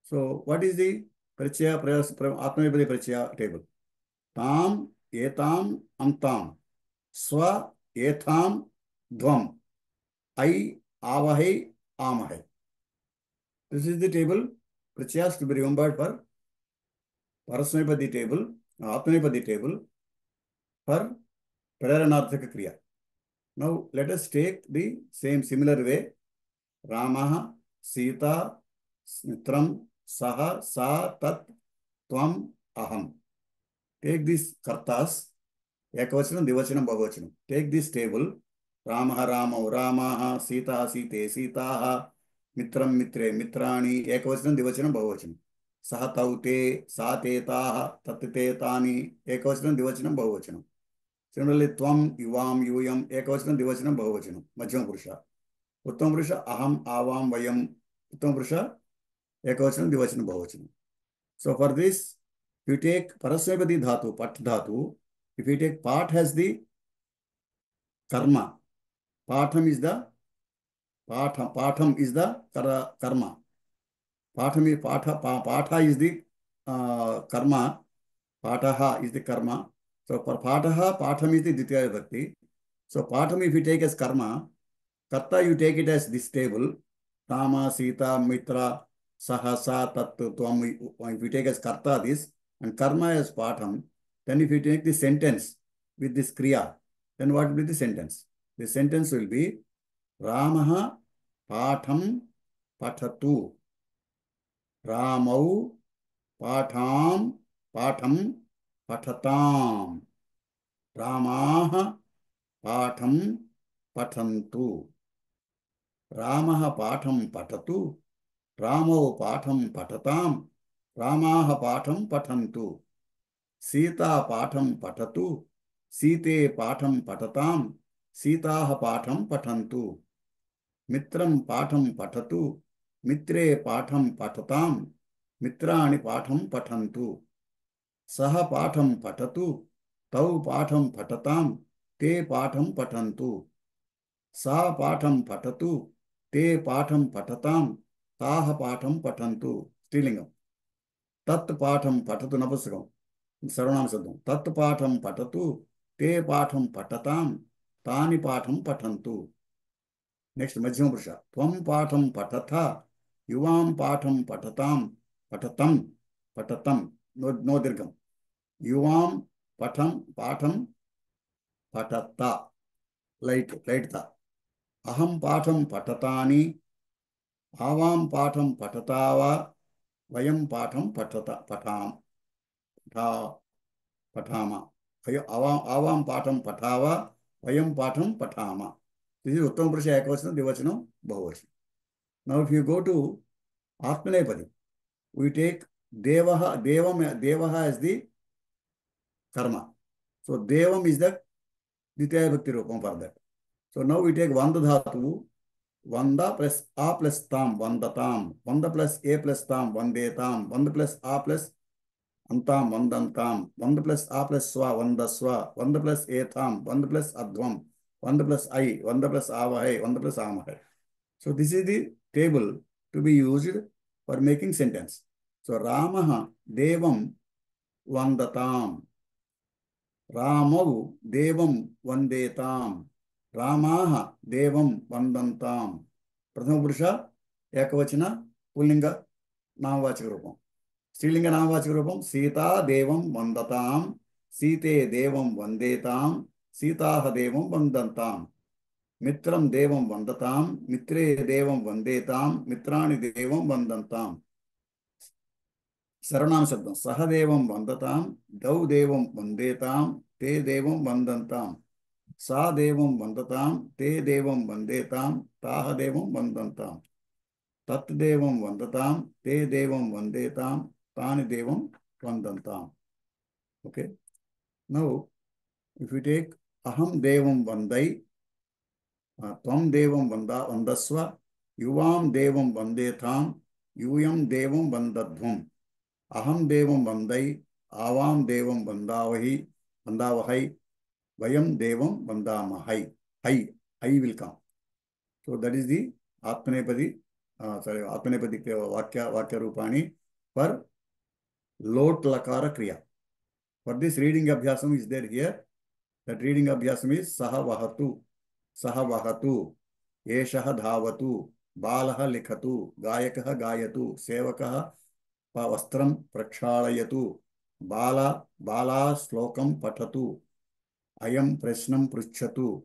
So what is the Prachaya, Atmanepadi Prachaya table? Tam, etam, antam. Swa, etham, dvam. I, avahai, amahai. This is the table, Prachayas to be remembered for Parasmapadi table, Atmanepadi table for Praranarthaka Kriya. Now let us take the similar way. Ramaha, Sita, Mitram, Saha, Sa, Tat, Tvam, Aham. Take these kartas, Ekavachanam, Divachanam, Bahuvachanam. Take this table, Ramaha, Rama, Ramaha, Sita, Site, Sitaha, Mitram, Mitre, Mitrani, Ekavachanam, Divachanam, Bahuvachanam. Saha, Taute, Sa, Tetaha, Tatte, Tani, Ekavachanam, Divachanam, Bahuvachanam. Similarly, Tvam, Yuvam, Yuyam, Ekavachanam, Divachanam, Bahuvachanam. Madhyama Purusha. Uttama Purusha, Aham, Avam, Vayam. Uttama Purusha, Ekavachanam, Divachanam, Bahuvachanam. So for this, if you take Parasmapadi Dhatu, Pat Dhatu, if you take Pat has the karma, Patham is the karma. Patha is the karma. Pataha is the karma. So for Pataha, Patham is the Ditya Vibhakti. So Patham, if you take as karma, Karta you take it as this table. Rama, Sita, Mitra, Sahasa, Tat, Tvam. If you take as Karta this, and karma as Patham, then if you take the sentence with this Kriya, then what will be the sentence? The sentence will be Ramaha Patham Pathatu. Ramau Patham Pathatam. Ramaha Patham Pathantu. Ramaha Patham Pathatu. Ramau Patham Pathatam. Ramaha Patham Pathantu. Sita Patham Pathatu. Site Patham Pathatam. Sitaha Patham Pathantu. Mitram Patham Pathatu. Mitre Patham Pathatam. Mitrani Patham Pathantu. Saha Patham Pathatu. Tau Patham Pathatam. Te Patham Pathantu. Sa Patham Pathatu. Te Patham Pathatam. Taha Patham Pathantu. Strilingam. Tat Patham Patatu Napusakam. Sarvanam Sadham. Tat Patham Patatu. Te Patham Patatam. Tani Patham Pathantu. Next, Madhyama Purusha. Tvam Patham Patatha. Yuvam Patham Patatam. Patatam. No dirgham. Yuvam Patham Patata. Light ta. Aham Patham Patatani. Avam Patham Patatava. Vayam Patham Patama. Avam Patham Patava. Vayam Patham Patama. This is Uttama Purusha Ekavachanam, Dvivachanam, Bahuvachanam. Now, if you go to Atmanepadi, we take Devaha as the karma. So, Devam is the Ditya Bhakti Rupam for that. So, now we take Vanda Dhatu, Vanda plus A plus Tam, Vandatam, Vanda plus A plus Tam, Vandetam, Vanda plus A plus Antam, Vandantam, Vanda plus A plus Swa, Vandaswa, Vanda plus Etam, Vanda plus Advam, Vanda plus I, Vanda plus Avahai, Vanda plus Amahai. So this is the table to be used for making sentence. So Ramaha Devam Vandatam, Ramavu Devam Vandetam, Ramaha Devam Vandantam. Prathama Purusha Ekavachana Pullinga Namavachaka Rupam. Strilinga Namavachaka Rupam Sita Devam Vandatam, Site Devam Vandetam, Sitaha Devam Vandantam. Mitram Devam Vandatam, Mitre Devam Vandetam, Mitrani Devam Vandantam. Saranam Shabdam Sahadevam Vandatam, Dau Devam Vandetam, Te Devam Vandantam. Sa Devam Vandatam, Te Devam Vandetam, Taha Devam Vandantam. Tat Devam Vandatam, Te Devam Vandetam, Tani Devam Vandantam. Okay. Now, if we take Aham Devam Vandai, Tvam Devam Vandaswa, Yuvam Devam Vandetam, Yuyam Devam Vandadvam, Aham Devam Vandai, Avam Devam Vandavahai, Vayam Devam Vandamahai. I will come. So that is the Atmanepadi, Atmanepadi Vakya Rupani for Lot Lakara Kriya. For this reading abhyasam is there here. That reading abhyasam is Saha Vahatu, Yeshaha Dhavatu, Balaha Likhatu, Gayakaha Gayatu, Sevakaha Vastram Prakshalayatu, Bala Slokam Patatu, Ayam Prashnam Pruchatu,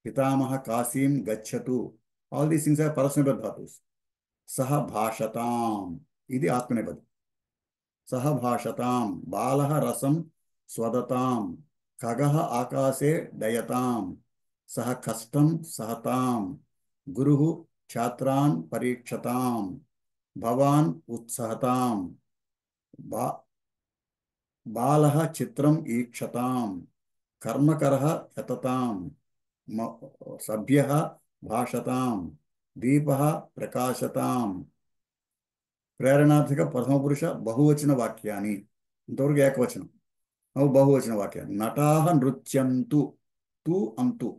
Pitamaha Kasim Gachatu. All these things are Parasmabad Dhatus. Saha Bhashatam. Idi Atmanepadi. Saha Bhashatam. Balaha Rasam Swadatam. Kagaha Akase Dayatam. Saha Kastam Sahatam. Guruhu Chatran Parikshatam. Bhavan Utsahatam. Balaha Chitram Ikshatam. Karmakaraha Yatatam. Sabhyaha Bhashatam. Deepaha Prakashatam. Praranathika Prathama Purusha Bahuvachana Vakyani. Intavarku Ekavachanam. Now Bahuvachana Vakya. Nataha Nruchyantu. Tu Antu.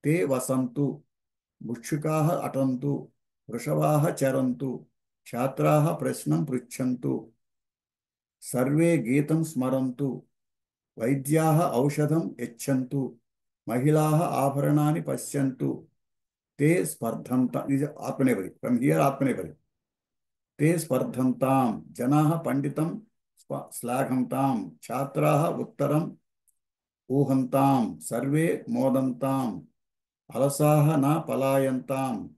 Te Vasantu. Bhukshukaha Atantu. Vrishavaha Charantu. Chhatraha Prashnam Pruchantu. Sarve Geetam Smarantu. Vaidyaha Aushadham Yachantu. Mahilaha Abharanani Pashyantu. Te Spardhantam. This is Atmanepadi. From here Atmanepadi. Te Spardhantam. Janaha Panditam Slaghantam. Chhatraha Uttaram Uhantam. Sarve Modantam. Alasaha na Palayantam.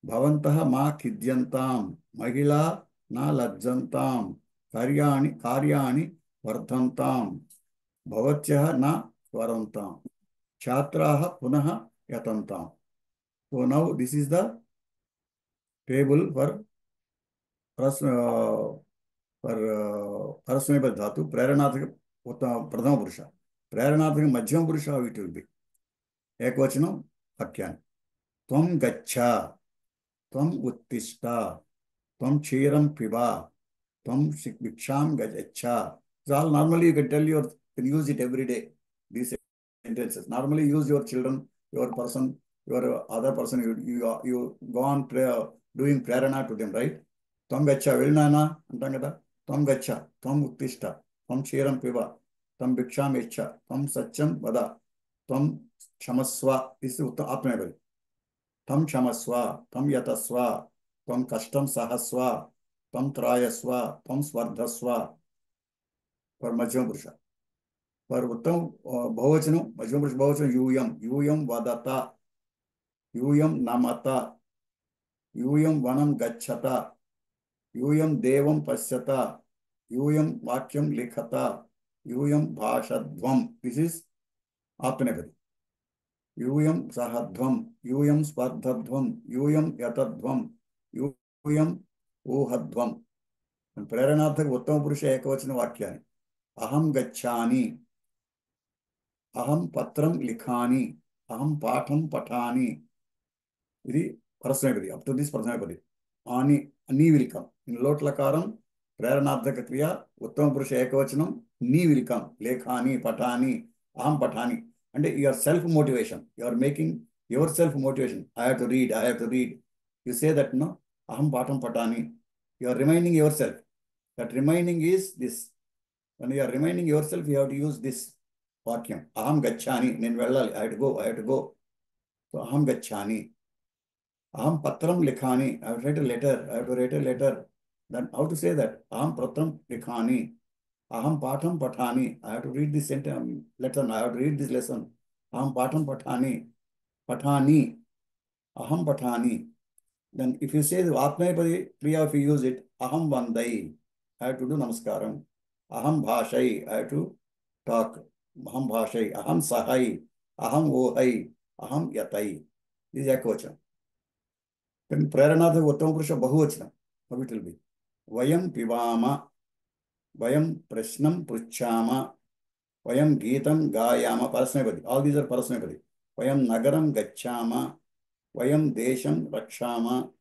Bhavantaha ma Khidyantam. Mahila na Lajjantam. Karyani Vardhantam. Bhavatyaha na Swarantam. Chhatraha Punaha Yatantam. So now this is the table for Parasmabad Dhatu, Praranathaka Prathama Purusha. Praranathaka Madhyama Purusha, how it will be. Ekvachanam Vakyani. Tvam Gacha. Tvam Uttishta. Tvam Chiram Piba. Tvam Viksham Gajacha. So all normally you can tell you can use it every day. These sentences. Normally use your children, your person, your other person, you go on doing prarana to them, right? Tvam Gacha, Vilnana, Antangada. Tvam Gacha, Tvam Uttishta, Tvam Chiram Piba, Tvam Viksham Echa, Tvam Satcham Vada, Tvam Chamaswa. This is Atmanepadi. Tvam Chamaswa, Tvam Yataswa, Tvam Kashtam Sahaswa, Tvam Trayaswa, Tvam Svardhaswa. For Madhyama Purusha. For Uttam Bahuvachanam, Madhyama Purusha Bahuvachanam, Yuyam Vadata, Yuyam Namata, Yuyam Vanam Gachata, Yuyam Devam Pasyata, Yuyam Vakyam Likhata, Yuyam Bhashadvam. This is Atmanepadi. యూయం సహధ్వం, యూయం స్పర్ధధ్వం, యూయం యతధ్వం, యూయం ఊహధ్వం. ప్రేరణార్థక ఉత్తమ పురుష ఏకవచన వాక్యాన్ని. అహం గచ్చాని, అహం పత్రం లిఖాని, అహం పాఠం పఠాని. ఇది పరస్మైపది. అప్ టు దిస్ పరస్మైపది. ఆని నీ విల్ కమ్. ఇన్ లోట్లకారం ప్రేరణార్థక క్రియ, ఉత్తమ పురుష ఏకవచనం నీ విల్ కమ్. లేఖాని పఠాని, అహం పఠాని. అంటే yourself motivation. You are making yourself motivation. I have to read, I have to read. You say that no, అహం పాఠం పఠాని. You are reminding yourself. That reminding is this. when you are reminding yourself, you have to use this vakyam. Aham gacchani, నేను వెళ్ళాలి, I have to go, I have to go. So aham gacchani. Aham patram likhani, I have to write a letter, I have to write a letter. Then how to say that? Aham patram likhani. Aham patham pathani, I have to read this lesson, I have to read this lesson. Aham patham pathani, pathani, aham pathani. Then if you say the Atmayapadi Kriya, if you use it, aham vandai, I have to do namaskaram. Aham bhashai, I have to talk. Aham bhashai, aham sahai, aham ohai, aham yatai. This is ekvachanam. Then praranaarthaka uttama purusha bahuvachanam. How it will be? Vayam pivama, vayam prashnam pruchhama, vayam geetam gayama. Parasmayapadi. All these are parasmayapadi. Vayam nagaram gacchama, vayam desham rakshama,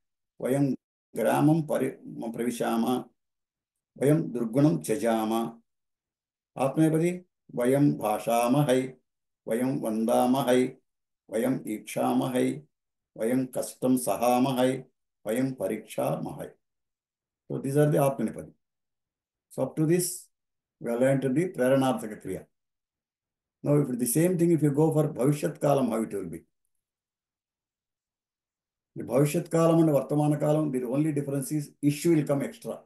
vayam gramam pravishama, vayam durgunam त्यजामा. आत्मनेपदी वयं भाषामहै, वयं वन्दामहै, वयं ईक्षामहै, वयं कष्टं सहामहै, वयं परीक्षामहै. So these are the Atmanepadi. So up to this, we have learned the Praranarthaka Kriya. Now if the same thing, if you go for Bhavishyat Kalam, how it will be? The Bhavishyat Kalam and Vartamana Kalam, the only difference is issue will come extra.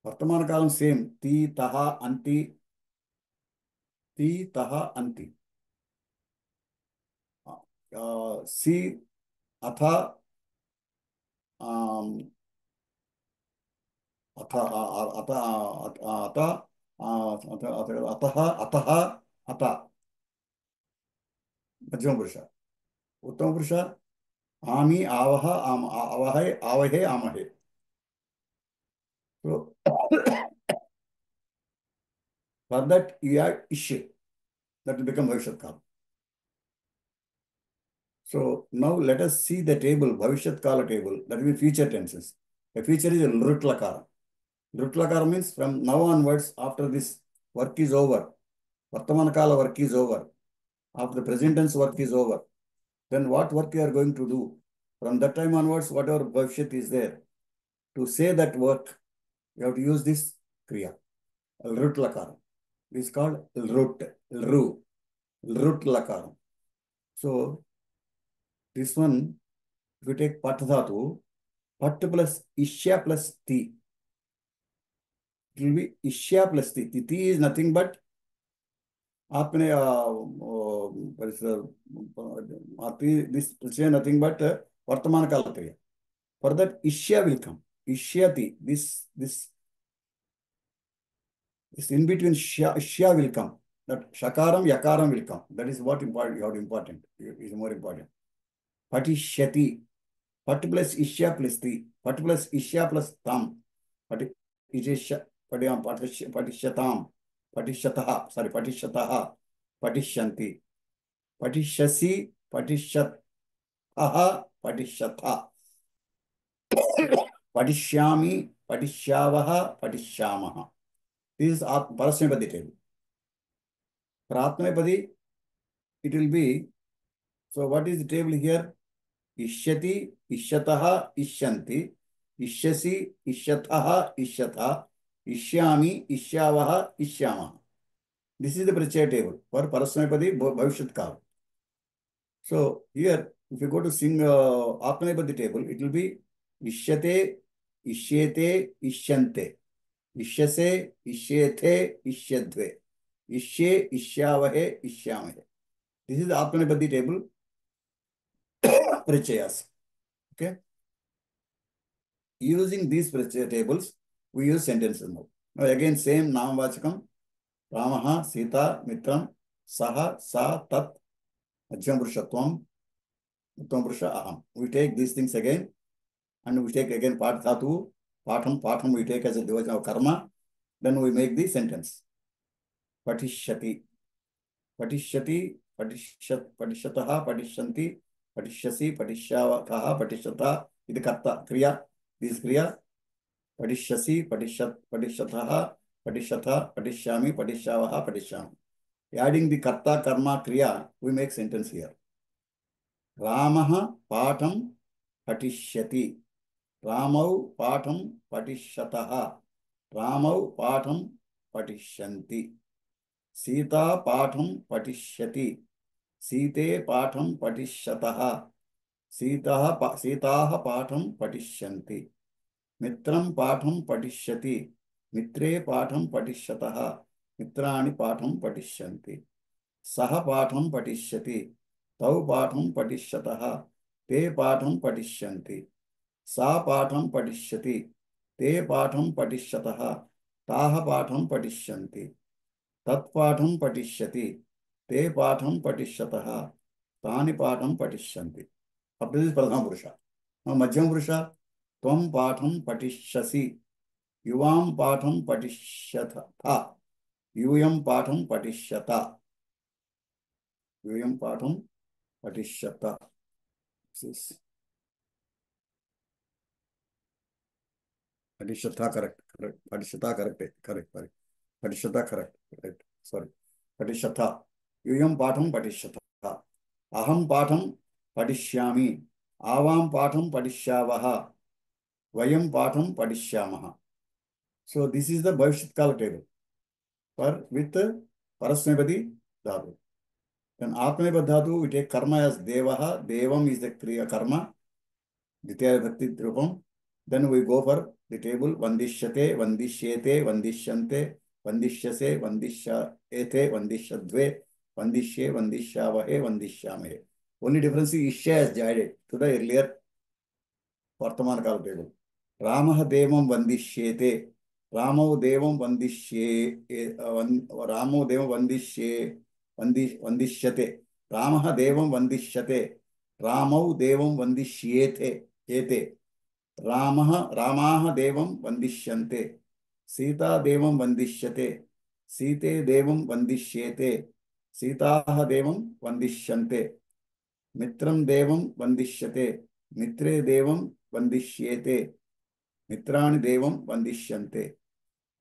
Vartamana Kalam same, ti, taha, anti, ti, taha, anti. Si, atha, अतः मध्यम पुरुष. उत्तम पुरुष आमी आवह आवहे आवहे आमहे. So for that you have issue, that will become Bhavishyat Kala. So now let us see the table, Bhavishyat Kala table, that will be future tenses. The future is Lrutlakara. Lrutlakara means from now onwards, after this work is over, Vartamana Kala work is over, after the present tense work is over, then what work you are going to do? From that time onwards, whatever Bhavishyat is there, to say that work, you have to use this Kriya, Lrutlakara. This is called Lrutlakara. So this one, if you take Pat Dhatu, Pat plus Ishya plus Ti, it will be Ishya plus Ti. Ti is nothing but आपने this is nothing but Vartamana Kala Kriya. For that Ishya will come. Ishyati, this in between Shya will come. That Shakaram, Yakaram will come. That is what important. You have important. Is more important. Patishyati. Pat plus Ishya plus Ti. Pat plus Ishya plus Tam. Patishatam. Patishataha. Sorry, Patishataha. Patishyanti. Patishyasi. Patishataha. Patishatha. Patishyami. Patishyavaha. Patishyamaha. This is Parasmapadi table. For Atmanepadi, it will be, so what is the table here? Ishyati, Ishyataha, Ishyanti, Ishyasi, Ishyataha, Ishyatha, Ishyami, Ishyavaha, Ishyamaha. This is the Prachaya table for Parasmapadi Bhavishyat Kala. So here, if you go to sing Atmanepadi table, it will be Ishyate, Ishyete, Ishyante. Ishyase, Ishyethe, Ishyadve. Ishye, Ishyavahe, Ishyamahe. This is the Atmanepadi table. Prachayas. Okay. Using these Prachaya tables, we use sentences now. Now again, same Namavachakam. Ramaha, Sita, Mitram, Saha, Sa, Tat. Madhyam Purusha Tvam, Uttam Purusha Aham. We take these things again, and we take again Pat Dhatu, Patham we take as a devotion of karma. Then we make the sentence. Patishyati, Patishyati, Patishataha, Patishanti, Patishyasi, Patishyavakaha, Patishata. This karta, kriya. This kriya. Patishyasi, Patishataha, Patishatha, Patishyami, Patishyavaha, Patishyami. Adding the karta, karma, kriya, we make sentence here. Ramaha patham patishyati. Ramau patham patishataha. Ramau patham patishyanti. Sita patham patishyati. Site patham patishataha. Sitaha patham patishyanti. Mitram patham patishyati. Mitre patham patishataha. Mitrani patham patishyanti. Saha patham patishyati. Tau patham patishyataha. Te patham patishyanti. Sa patham patishyati. Te patham patishyataha. Taha patham patishyanti. Tat patham patishyati. Te patham patishyataha. Tani patham patishyanti. Up to this Pradhana Purusha. Now Madhyam Purusha. Tvam patham patishyasi. Yuvam patham patishyatha. Yuyam patham patishyata. Yuyam patham patishyata. Patishyata correct. Patishyata correct. Patishyata correct. Right. Sorry. Patishyata. Yuyam patham patishyata. Aham patham padishyami. Avam patham padishyavaha. Vayam patham padishyamaha. So this is the Bhavishyat table. With Parasmepadi dhatu. Then Atmanepad dhatu, we take karma as Devaha. Devam is the kriya karma. Ditya Bhakti Rupam. Then we go for the table. Vandishyate, Vandishyete, Vandishyante, Vandishyase, Vandishyate, Vandishyadve, Vandishye, Vandishyavahe, Vandishyamahe. Only difference is Ishya has added to the earlier Vartamana Kala table. Ramaha Devam Vandishyete. Ramo Devam Vandishye. Ramo Devam Vandishye. Vandishyate. Ramaha Devam Vandishyate. Ramau Devam Vandishyete. Ete. Ramaha Devam Vandishyante. Sita Devam Vandishyate. Site Devam Vandishyete. Sitaha Devam Vandishyante. Mitram Devam Vandishyate. Mitre Devam Vandishyete. Mitrani Devam Vandishyante.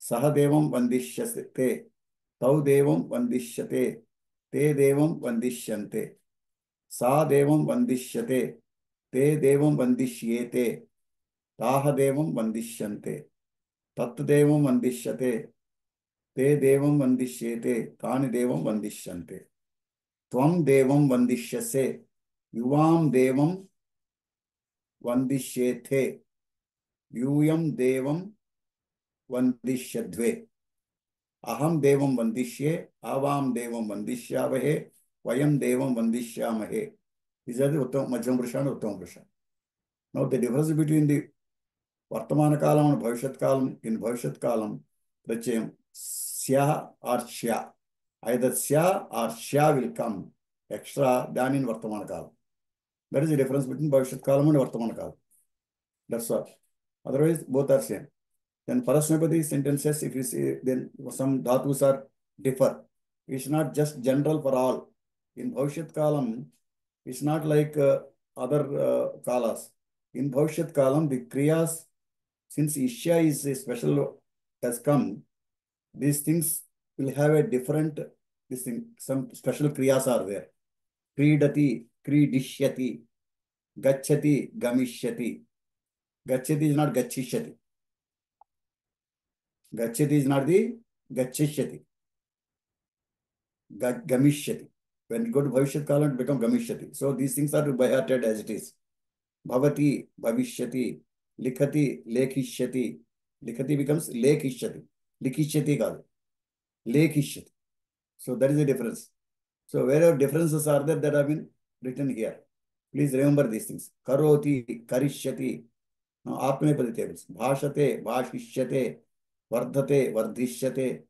Saha Devam Vandishyate. Tau Devam Vandishyate. Te Devam Vandishyante. Sa Devam Vandishyate. Te Devam Vandishyete. Taha Devam Vandishyante. Tat Devam Vandishyate. Te Devam Vandishyete. Tani Devam Vandishyante. Tvam Devam Vandishyase. Yuvam Devam Vandishyete. Yuyam Devam Vandishyadve. Aham Devam Vandishye. Avam Devam Vandishyavahe. Vayam Devam Vandishyamahe. These are the Madhyam Purusha and Uttam Purusha. Now the difference between the Vartamana Kalam and Bhavishyat Kalam. In Bhavishyat Kalam, Prachayam Sya or Shya. Either Sya or Shya will come extra than in Vartamana Kalam. That is the difference between Bhavishyat Kalam and Vartamana Kalam. That's all. Otherwise, both are same. Then Parasmepadi sentences, if you see, then some dhatus are differ. It's not just general for all. In Bhavishyat Kalam, it's not like other kalas. In Bhavishyat Kalam, the kriyas, since Ishya is a special has come, these things will have a different, this thing, some special kriyas are there. Kridati, kridishyati, gacchati, gamishyati. Gacchati is not gachishyati. Gacchati is not the gachishyati. Gamishyati. When you go to Bhavishyat Kalam, it becomes Gamishyati. So these things are to be hearted as it is. Bhavati, Bhavishyati, Likhati, Lekhishyati. Likhati becomes Lekhishyati. Likhishyati kaadu. Lekhishyati. So that is the difference. So wherever differences are there that have been written here, please remember these things. Karoti, Karishyati. Now Atmanepadi tables. Bhashate, Bhashishyate. Vardhate, Vardhishyate.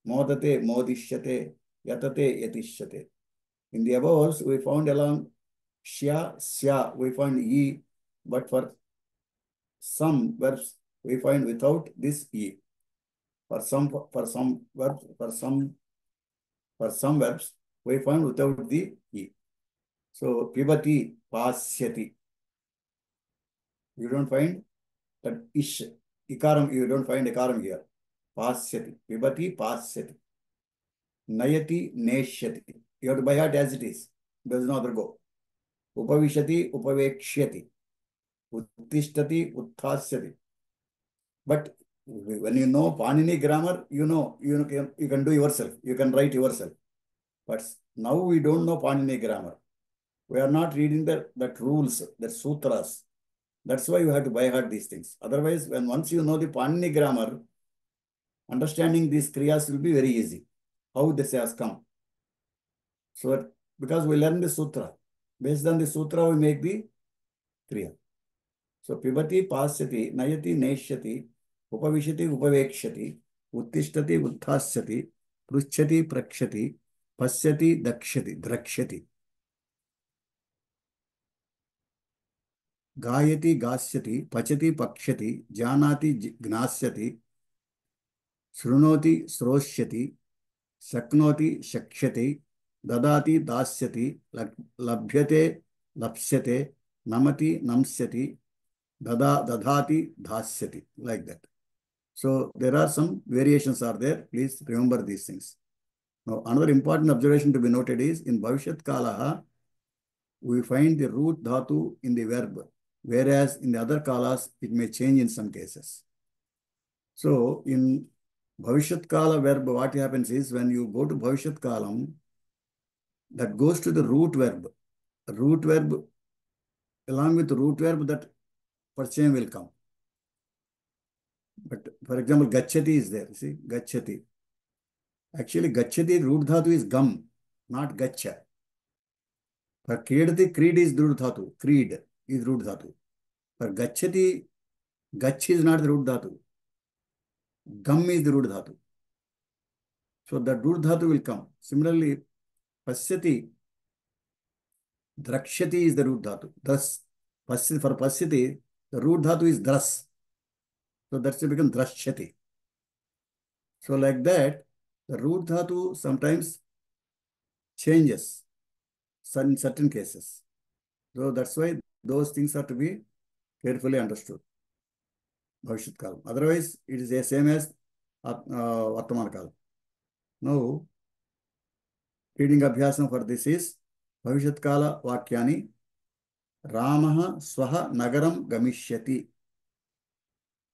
Modate, Modishyate. Yatate, Yatishyate. In the above verbs, we found along shya, sya, we find e, but for some verbs, we find without this e. For some verbs, we find without the e. So pibati, pasyati. You don't find that ish, ikaram, you don't find ikaram here. Pasyati, pibati, pasyati. Nayati, neshyati. You have to buy heart as it is. There's no other go. Upavishati, upavekshyati. Uttishtati, utthaasyati. But when you know Panini grammar, you can do yourself. You can write yourself. But now we don't know Panini grammar. We are not reading that rules, the sutras. That's why you have to by heart these things. Otherwise, once you know the Panini grammar, understanding these kriyas will be very easy. How this has come. So, because we learn the sutra. Based on the sutra, we make the kriya. So, pibati, pasyati, nayati, neshyati, upavishati, upavekshati, uttishtati, utthaasyati, pruchati, prakshati, pasyati, dakshati, drakshati. Gayati, gasyati, pachati, pakshati, janati, gnasyati, shrunoti, sroshyati, shaknoti, shakshati, dadati, dasyati, labhyate, lapsyate, namati, namsyati, dadati, dhasyati, like that. So there are some variations are there. Please remember these things. Now, another important observation to be noted is in Bhavishyat Kalaha, we find the root dhatu in the verb, whereas in the other kalas, it may change in some cases. So in Bhavishyat Kala verb, what happens is when you go to Bhavishyat Kalam, that goes to the root verb. Root verb, along with the root verb, that Parchayam will come. But for example, Gacchati is there. See, Gacchati. Actually, Gacchati root dhatu is gam, not Gaccha. For Kredati, Creed is root dhatu. Creed is root dhatu. For Gacchati, Gach is not the root dhatu. Gam is the root dhatu. So that root dhatu will come. Similarly, Pasyati, Drakshati is the root dhatu. Thus, for Pasyati, the root dhatu is Dras. So that's to become Drashyati. So like that, the root dhatu sometimes changes in certain cases. So that's why those things are to be carefully understood. Bhavishyat Kalam. Otherwise, it is the same as Vartamana Kalam. Now, reading abhyasam for this is Bhavishyat Kala Vakyani Ramaha Swaha Nagaram Gamishyati.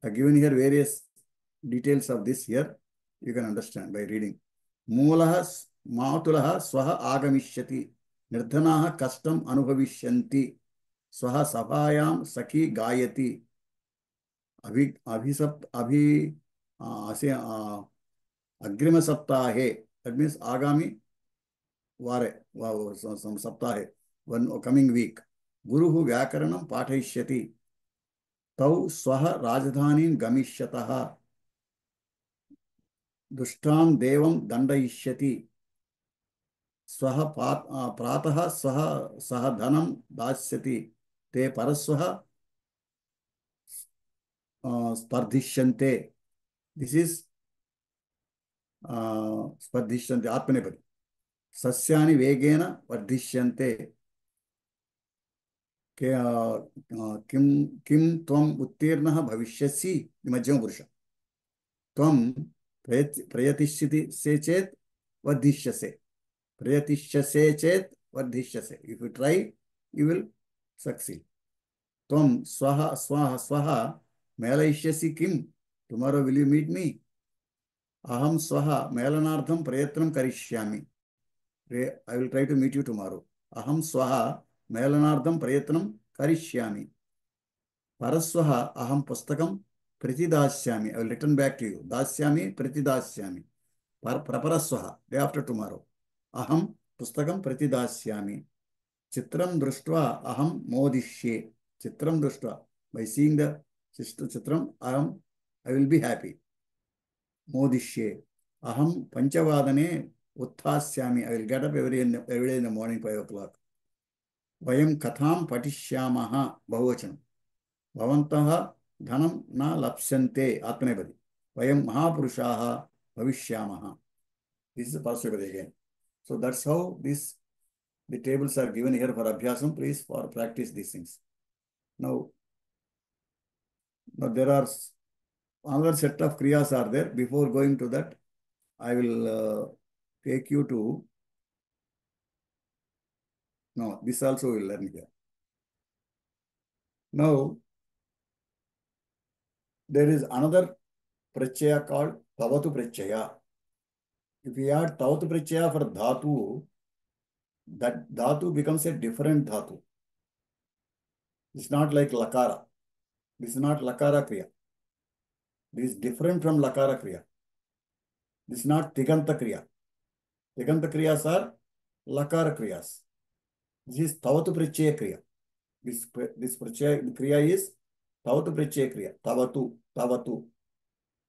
I have given here various details of this here. You can understand by reading. Mulaha Matulaha Swaha Agamishyati. Nirdhanaha Kastam Anubhavishyanti. Swaha Sabhayam Saki Gayati. Agrima Saptahe. That means Agami Vare. Some Saptahe. One coming week. Guruhu Vyakaranam Pathaishyati. Tau Swaha Rajdhanin Gamishyataha. Dushtam Devam Dandaishyati. Swaha Prataha Saha Dhanam Dasyati. Te Paraswaha Spardhishyante. This is Spardhishyante Atmanepadi. Sasyani Vegena Vardhishyante. Kim Tvam Uttirnaha Bhavishyasi. Madhyama Purusha. Tvam Prayatishyati se chet Vardhishyase. Prayatishyase chet Vardhishyase. If you try, you will succeed. Tvam Swaha Melaishyasi Kim. Tomorrow will you meet me? Aham Swaha Melanardham Prayatnam Karishyami. I will try to meet you tomorrow. Aham Swaha Melanardham Prayatnam Karishyami. Paraswaha Aham Pustakam Pritidasyami. I will return back to you. Dasyami Pritidasyami. Praparaswaha. Day after tomorrow. Aham Pustakam Pritidasyami. Chitram Društva Aham Modishye. Chitram Društva. By seeing the Chitram, I will be happy. Modishye. Aham Panchavadane Utthashyami. I will get up every day in the morning 5 o'clock. Vayam katham patishyamaha. Bahuvachanam. Bhavantaha dhanam na lapsyante. Atmanepadi. Vayam mahapurushaha bhavishyamaha. This is the Parasvapadi again. So that's how the tables are given here for Abhyasam. Please practice these things. Now there are another set of kriyas are there. Before going to that, I will take you to, no, this also we'll learn here. Now, there is another prachaya called Tavatu prachaya. If we add Tavatu prachaya for dhatu, that dhatu becomes a different dhatu. It's not like lakara. This is not lakara kriya. This is different from lakara kriya. This is not tiganta kriya. Tiganta kriyas are lakara kriyas. This is Tavatu prachaya kriya. This prachaya kriya is Tavatu prachaya kriya. Tavatu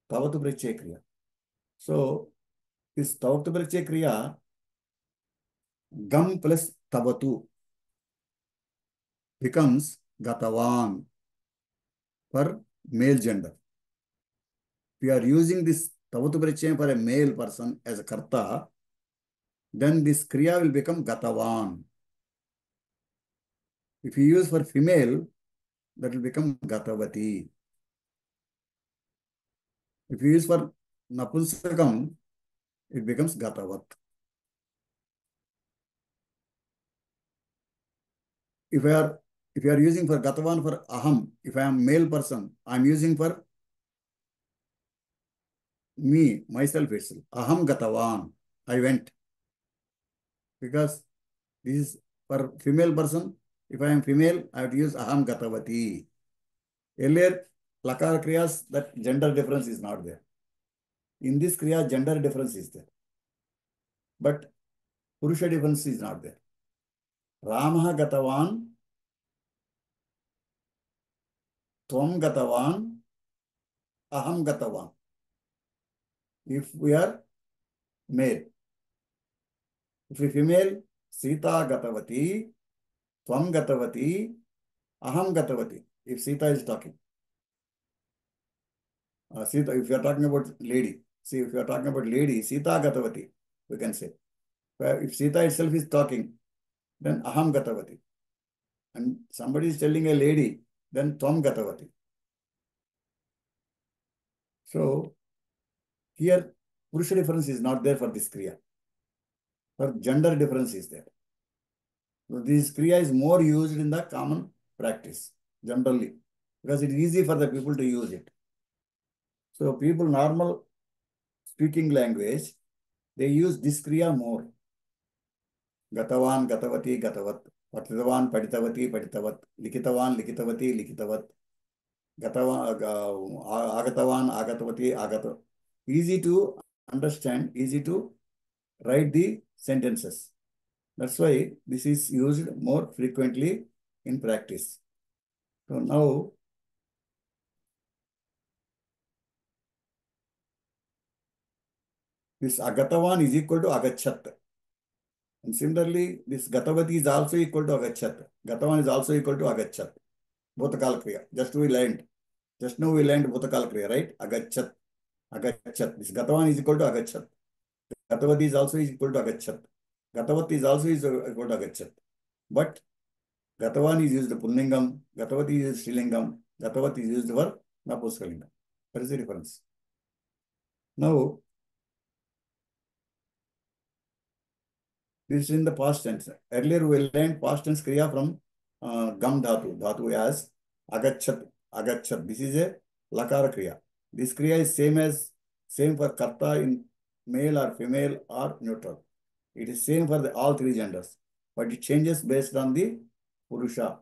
prachaya kriya. So, this Tavatu prachaya kriya, gam plus Tavatu becomes Gatavan for male gender. We are using this Tavatu prachaya for a male person as a karta, then this kriya will become Gatavan. If you use for female, that will become Gatavati. If you use for Napunsakam, it becomes Gatavat. If you are using for Gatavan for Aham, if I am male person, I am using for me, myself itself. Aham Gatavan. I went. Because this is for female person. If I am female, I have to use Aham Gatavati. Earlier, Lakara Kriyas, that gender difference is not there. In this Kriya, gender difference is there. But Purusha difference is not there. Ramaha Gatavan, Tvam Gatavan, Aham Gatavan. If we are male. If we are female, Sita Gatavati, Tvam Gatavati, Aham Gatavati. If Sita is talking. Sita, if you are talking about lady. See, if you are talking about lady, Sita Gatavati, we can say. If Sita itself is talking, then Aham Gatavati. And somebody is telling a lady, then Tvam Gatavati. So, here, Purusha difference is not there for this Kriya. For gender difference is there. So, this Kriya is more used in the common practice, generally, because it is easy for the people to use it. So, people, normal speaking language, they use this Kriya more. Gatavan, Gatavati, Gatavat. Patitavan, Paditavati, Paditavat. Likitavan, Likitavati, Likitavat. Gatavan, Agatavan, Agatavati, Agatavat. Easy to understand, easy to write the sentences. That's why this is used more frequently in practice. So now, this Agatavan is equal to Agachat. And similarly, this Gatavati is also equal to Agachat. Gatavan is also equal to Agachat. Bhutakal Kriya. Just now we learned Bhutakal Kriya, right? Agachat. Agachat. This Gatavan is equal to Agachat. Gatavati is also equal to Agachat. Gatavati is also equal to Agachat. But Gatavan is used for Pullingam, Gatavati is used for Strilingam, Gatavati is used for Napuskalingam. That is the difference. Now, this is in the past tense. Earlier we learned past tense Kriya from Gam Dhatu. Dhatu as Agachat. Agachat. This is a Lakara Kriya. This Kriya is same for Karta in male or female or neutral. It is same for all three genders. But it changes based on the Purusha.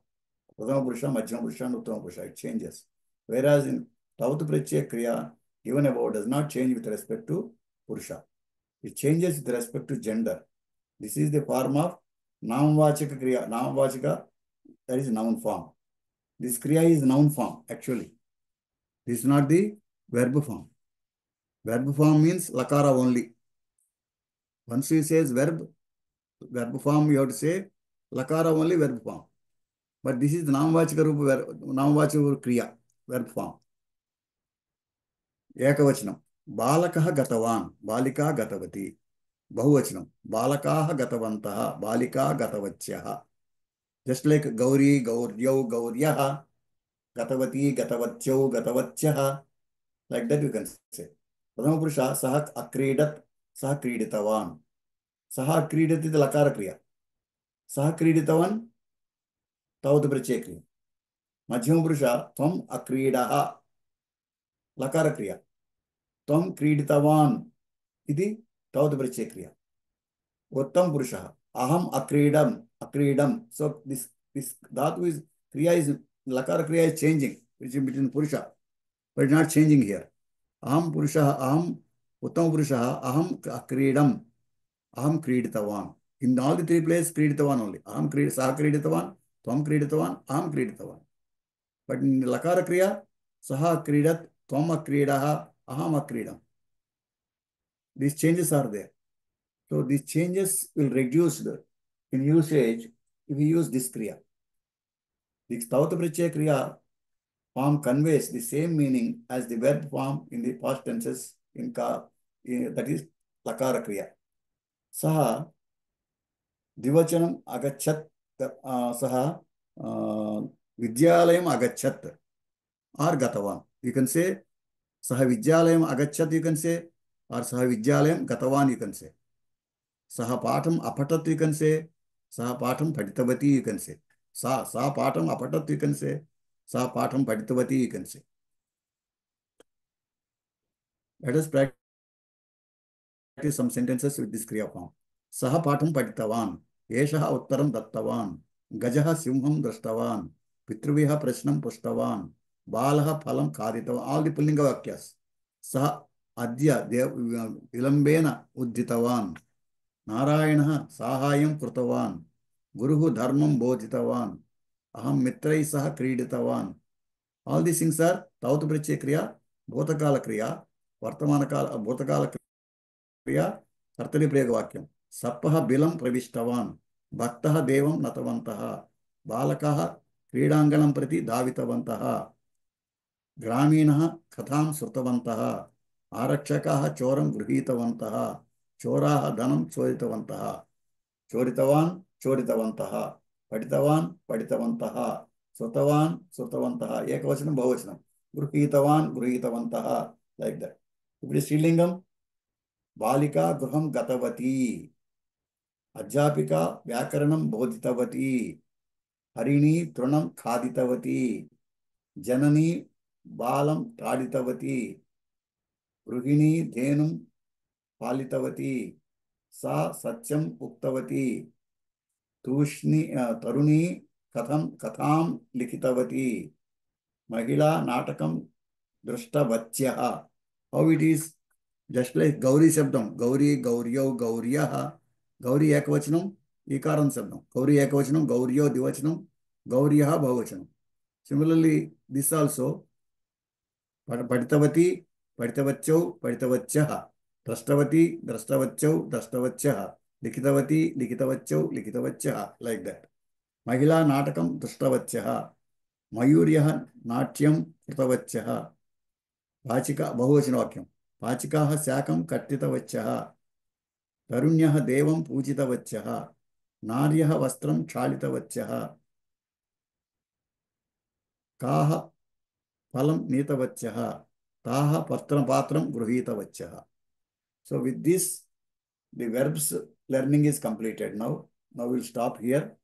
Pradhama Purusha, Madhyama Purusha, and Uttama Purusha. It changes. Whereas in Tavatu Prachaya Kriya, given above does not change with respect to Purusha. It changes with respect to gender. This is the form of Namvachaka Kriya. Namvachaka, that is noun form. This Kriya is noun form, actually. This is not the verb form. Verb form means Lakara only. Once he says verb form, you have to say lakara only verb form. But this is the namvachika rupa, namvachika kriya, verb form. Ekavachanam. Balakah gatavan, balika gatavati. Bahuvachanam. Balakaha gatavantaha, balika gatavachyaha. Just like Gauri, Gauryo, Gauryaha, Gatavati, Gatavachyo, Gatavachyaha. Like that you can say. Pradhama Purusha, Saha Akridat, Saha Kriditavan. Saha Kridat is the Lakara Kriya. Saha Kriditavan, Tavat Pratyaya Kriya. Madhyama Purusha, Tvam Akridaha, Lakara Kriya. Tvam Kriditavan, Iti Tavat Pratyaya Kriya. Uttam Purusha, Aham Akridam. So this Dhatu is, Kriya is, Lakara Kriya is changing, which is between Purusha, but it's not changing here. Aham Purusha, Aham Uttam Purusha, Aham Akridam, Aham Kriditavan. In all the three places, Kriditavan only. Aham Saha Kriditavan, Tvam Kriditavan, Aham Kriditavan. But in Lakara Kriya, Saha Kridat, Tvam Akridaha, Aham Akridam. These changes are there. So these changes will reduce in usage if we use this Kriya. The Tavata Pratyaya Kriya form conveys the same meaning as the verb form in the past tenses that is Lakara Kriya. Saha Divachanam Agachat, Saha Vidyalayam Agachat or Gatavan. You can say Saha Vidyalayam Agachat, you can say, or Saha Vidyalayam Gatavan, you can say. Saha Patam Apatat, you can say. Saha Patam Paditavati, you can say. Saha Patam Apatat, you can say. Saha Patam Paditavati, you can say. Let us practice some sentences with this Kriya form. Saha Patam Paditavan. Yeshaha Uttaram Dattavan. Gajaha Simham Drashtavan. Pitruviha Prashnam Pushtavan. Balaha Phalam Kaditavan. All the Pullinga Vakyas. Saha Adya Vilambena Uddhitavan. Narayana Sahayam Krutavan. Guruhu Dharmam Bodhitavan. Aham Mitrai Saha Kriditavan. All these things are Tavata Pratyaya Kriya, Bhotakala Kriya, Vartamana Kala, Bhotakala Kriya, Kartali Prayoga Vakyam. Sappaha Bilam Pravishtavan. Bhaktaha Devam Natavantaha. Balakaha Kridanganam Prati Davitavantaha. Graminaha Katham Srutavantaha. Arakshakaha Choram Gruhitavantaha. Choraha Dhanam Choritavantaha. Choritavan Choritavantaha. Paditavan Paditavantaha. Srutavan Srutavantaha. Ekavachanam Bahuvachanam. Gruhitavan Gruhitavantaha. Like that. If it is Srilingam, Balika Gruham Gatavati. Adhyapika Vyakaranam Bodhitavati. Harini Trunam Khaditavati. Janani Balam Taditavati. Gruhini Dhenum Palitavati. Sa Satyam Uktavati. Taruni Katham Likitavati. Mahila Natakam Drashtavachyaha. How it is? Just like Gauri Shabdam. Gauri, Gauryo, Gauryaha. Gauri Ekavachanam, Ikaram Shabdam. Gauri Ekavachanam, Gauryo Divachanam, Gauryaha Bhavachanam. Similarly, this also, Paditavati, Paditavachau, Paditavachyaha. Drashtavati, Drashtavachau, Drashtavachyaha. Likitavati, Likitavachau, Likitavachyaha. Like that. Mahila Natakam Drashtavachyaha. Mayuryaha Natyam Krutavachyaha. Pachika Bahuvachanavakyam. Pachikaha Sakam Kattitavachyaha. Tarunyaha Devam Pujitavachyaha. Naryaha Vastram Chalitavachyaha. Kaha Phalam Nitavachyaha. Taha Patram Gruhitavachyaha. So with this, the verbs learning is completed now. Now we'll stop here.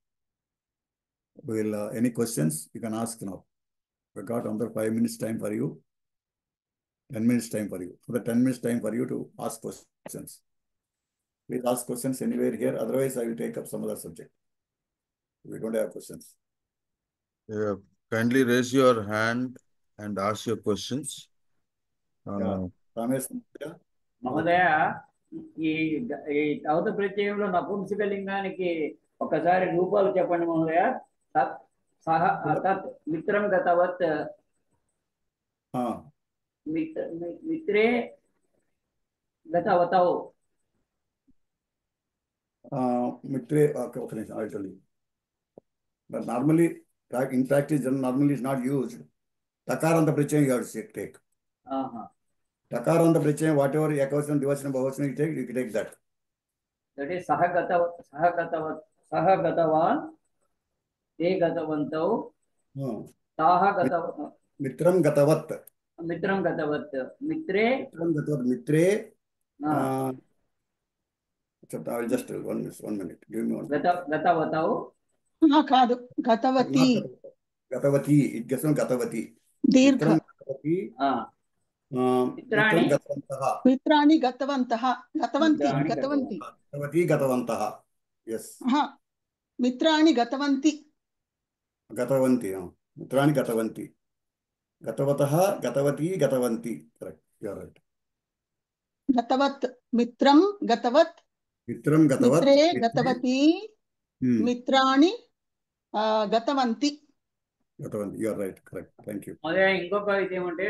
Any questions you can ask now. We got another 5 minutes time for you. 10 minutes time for you. For the 10 minutes time for you to ask questions. Please ask questions anywhere here. Otherwise, I will take up some other subject. We don't have questions. Yeah. Kindly raise your hand and ask your questions. Ramesh, మహోదయ ఈ ఈ తవత ప్రత్యయంలో నపుంసకలింగానికి ఒకసారి రూపాలు చెప్పండి మహోదయ. తత్ మిత్రం గతవత్ మిత్రే గతవతౌ Mitre, okay, okay, I'll tell you. But normally, in practice, normally it's not used. Takaranta Prachaya you have to take. Takaranta Prachaya, whatever ekavachanam, dvivachanam, bahuvachanam you can take that. That is Sahagatavan, Te Gatavantau, Taha Gatavat, Mitram Gatavat. Mitram Gatavat, Mitre, Mitram Gatavat, Mitre. ah, I will just 1 minute. Give me 1 minute. Gatavatau, కాదు గతవతి Not Gatavati. It gets on Gatavati. దీర్ఘ Mitram Gatavati. Mitram Gatavantaha. మిత్రాన్ని గతవంతః గతవంతి గతవంతి Gatavati Gatavantaha. Yes. మిత్రాన్ని గతవంతి Gatavanti. Mitrani Gatavanti. Gatavataha, Gatavati, Gatavanti. Correct. You are right. గతవత్ మిత్రం గతవత్ Mitram Gatavat. మిత్రే గతవతి మిత్రాణి గతవంతి. Gatavanti. You are right. Correct. Thank you. అదే ఇంకొక ఇది ఏమంటే